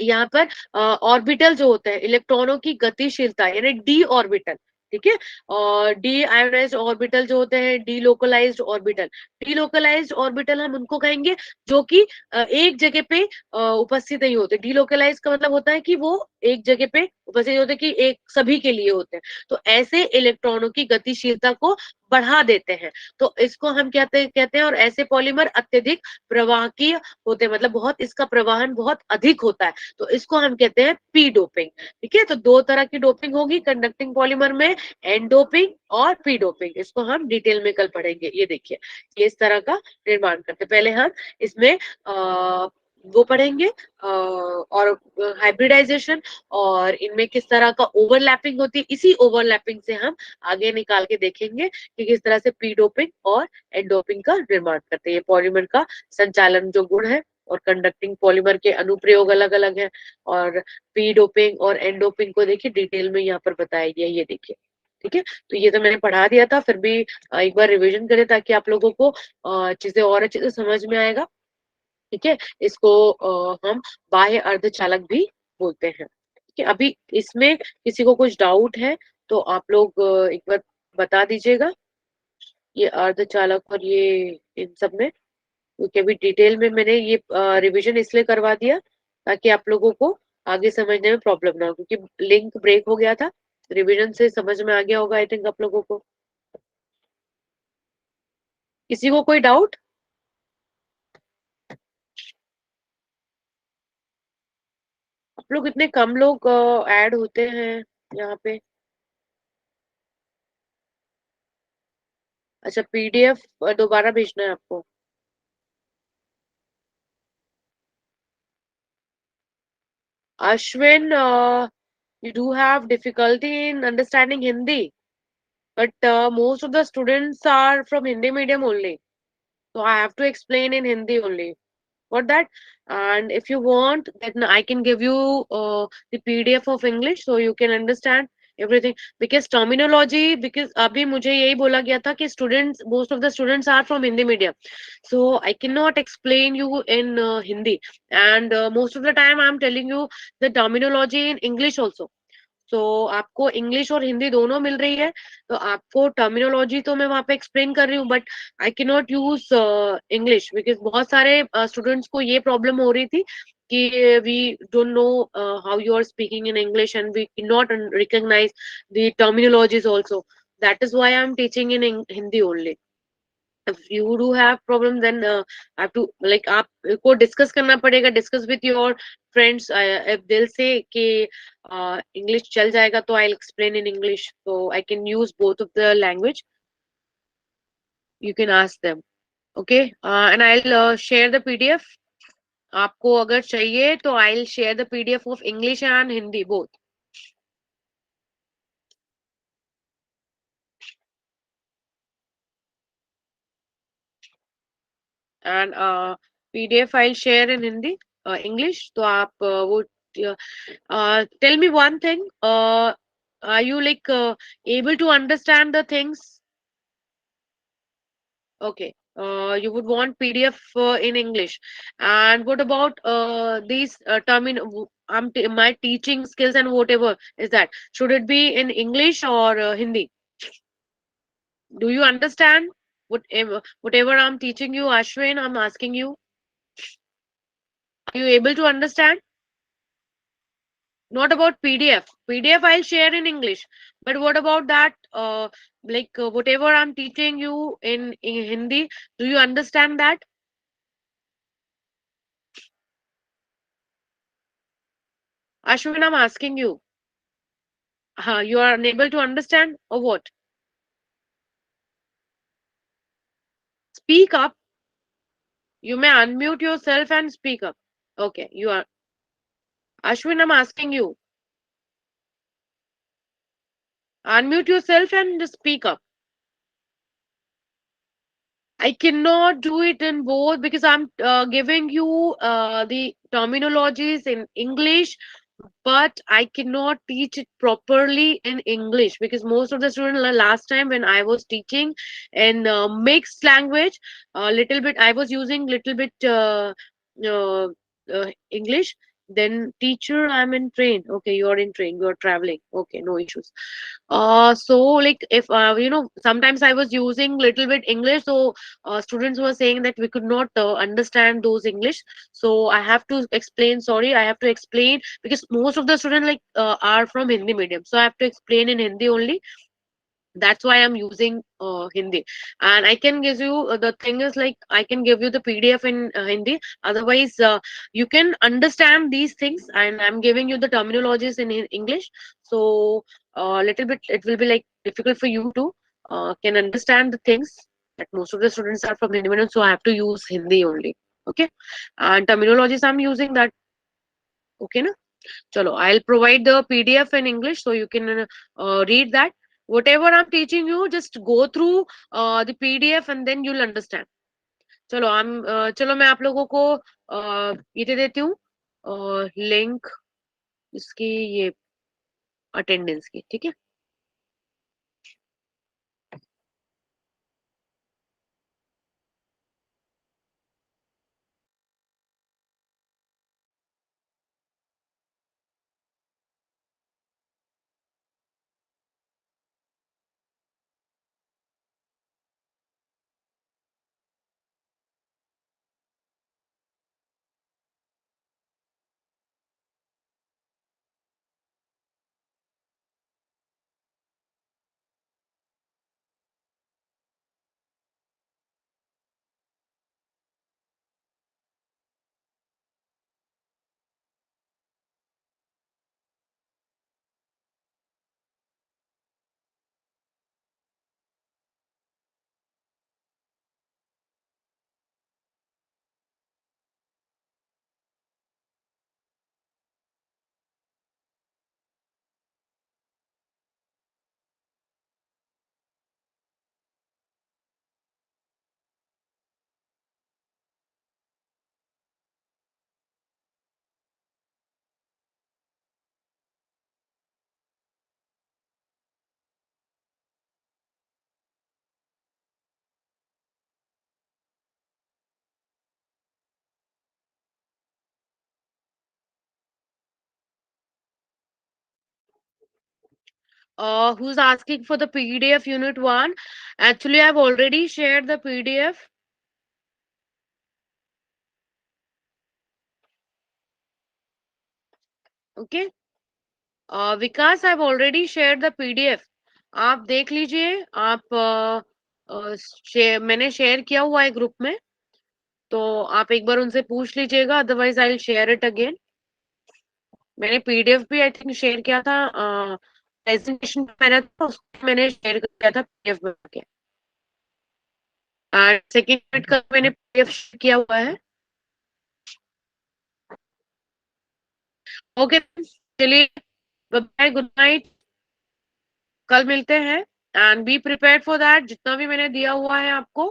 यहाँ पर ऑर्बिटल जो होते हैं, इलेक्ट्रॉनों की गतिशीलता यानी डी ऑर्बिटल, ठीक है, और डी आयोनाइज्ड ऑर्बिटल जो होते हैं, delocalised orbital. Delocalised orbital हम उनको कहेंगे जो कि एक जगह पे उपस्थित नहीं होते। डी लोकलाइज्ड का मतलब होता है कि वो एक जगह पे उपस्थित होते, कि एक सभी के लिए होते हैं। तो ऐसे इलेक्ट्रॉनों की गतिशीलता को बढ़ा देते हैं, तो इसको हम कहते हैं। और ऐसे पॉलीमर अत्यधिक प्रवाहकीय होते हैं, मतलब बहुत इसका प्रवाहन बहुत अधिक होता है, तो इसको हम कहते हैं पी डोपिंग। ठीक है, तो दो तरह की डोपिंग होगी कंडक्टिंग पॉलीमर में, एन डोपिंग और पी डोपिंग। इसको हम डिटेल में कल पढ़ेंगे। ये देखिए, ये इस तरह का निर्माण करते, पहले हम इसमें वो पढ़ेंगे और हाइब्रिडाइजेशन, और इनमें किस तरह का ओवरलैपिंग होती है। इसी ओवरलैपिंग से हम आगे निकाल के देखेंगे कि किस तरह से पी डोपिंग और एन डोपिंग का निर्माण करते हैं। पॉलीमर का संचालन जो गुण है, और कंडक्टिंग पॉलीमर के अनुप्रयोग अलग अलग हैं, और पी डोपिंग और एन डोपिंग को देखिए डिटेल में यहाँ पर बताया गया, ये देखिए। ठीक है, तो ये तो मैंने पढ़ा दिया था, फिर भी एक बार रिवीजन करें ताकि आप लोगों को चीजें और अच्छे से समझ में आएगा। ठीक है, इसको हम बाह्य अर्धचालक भी बोलते हैं। ठीक है, अभी इसमें किसी को कुछ डाउट है तो आप लोग एक बार बता दीजिएगा, ये अर्धचालक और ये इन सब में, क्योंकि अभी डिटेल में मैंने ये रिवीजन इसलिए करवा दिया ताकि आप लोगों को आगे समझने में प्रॉब्लम ना हो, क्योंकि लिंक ब्रेक हो गया था। रिवीजन से समझ में आ गया होगा आई थिंक आप लोगों को। किसी को कोई डाउट? आप लोग इतने कम लोग ऐड होते हैं यहाँ पे। अच्छा, पीडीएफ दोबारा भेजना है आपको? Ashwin, you do have difficulty in understanding Hindi, but most of the students are from Hindi medium only. So I have to explain in Hindi only. for that. And if you want, then I can give you the PDF of English so you can understand everything. Because terminology, because अभी मुझे यही बोला गया था कि students, most of the students are from Hindi medium, so I cannot explain you in Hindi. And most of the time I'm telling you the terminology in English also. सो आपको English और हिंदी दोनों मिल रही है, तो आपको टर्मिनोलॉजी तो मैं वहां पे एक्सप्लेन कर रही हूँ, but I can not use English, because बहुत सारे स्टूडेंट्स को ये प्रॉब्लम हो रही थी कि we don't know how you are speaking in English and we can not recognise the terminologies also. That is why I am teaching in Hindi only. if you do have problem, then have to like आपको discuss करना पड़ेगा, discuss with your friends. if they'll say कि English चल जाएगा, तो I'll explain in English, so I can use both of the language. You can ask them. Okay, and I'll share the PDF. आपको अगर चाहिए तो I'll share the PDF of English and Hindi both. And PDF I'll share in Hindi, English. तो आप वो tell me one thing. Are you like able to understand the things? Okay. You would want PDF in English. And what about these my teaching skills and whatever is that? Should it be in English or Hindi? Do you understand whatever I'm teaching you, Ashwin? I'm asking you. Are you able to understand? Not about PDF. PDF I'll share in English. But what about that? Whatever I'm teaching you in Hindi, do you understand that? Ashwin, I'm asking you. You are unable to understand or what? Speak up. You may unmute yourself and speak up. Okay, you are. Ashwin, I'm asking you. Unmute yourself and speak up. I cannot do it in both because I'm giving you the terminologies in English, but I cannot teach it properly in English because most of the students last time when I was teaching in mixed language, a little bit I was using little bit uh, English. Then teacher, I'm in train. Okay, you're in train. You're traveling. Okay, no issues. So like if sometimes I was using little bit English, so students were saying that we could not understand those English. So I have to explain. Sorry, I have to explain because most of the students are from Hindi medium, so I have to explain in Hindi only. That's why I'm using Hindi. And I can give you the thing is like I can give you the PDF in Hindi. Otherwise, you can understand these things, and I'm giving you the terminologies in English. So a little bit it will be like difficult for you to can understand the things that most of the students are from Hindi medium, so I have to use Hindi only. Okay, and terminologies I'm using that. Okay, na? Chalo, I'll provide the PDF in English so you can read that. Whatever I'm teaching you, just go through the PDF and then you'll understand. चलो मैं आप लोगों को ये दे देती हूँ link इसकी, ये अटेंडेंस की, ठीक है. Who's asking for the PDF Unit 1? Actually, I've already shared the PDF. Okay. Vikas, I've already shared the PDF. आप देख लीजिए. आप मैंने शेयर किया हुआ है ग्रुप में, तो आप एक बार उनसे पूछ लीजिएगा, otherwise I will share it again. मैंने पीडीएफ भी आई थिंक शेयर किया था. प्रेजेंटेशन मैंने था, उसको मैंने शेयर किया था पीडीएफ में के. सेकेंड यूनिट का मैंने पीडीएफ शेयर किया हुआ है. ओके, चलिए, बाय, गुड नाइट. कल मिलते हैं. And be prepared for that. जितना भी मैंने दिया हुआ है आपको,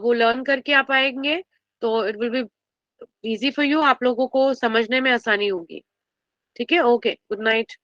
वो लर्न करके आप आएंगे, तो it will be easy for you. आप लोगों को समझने में आसानी होगी. ठीक है. Okay, good night.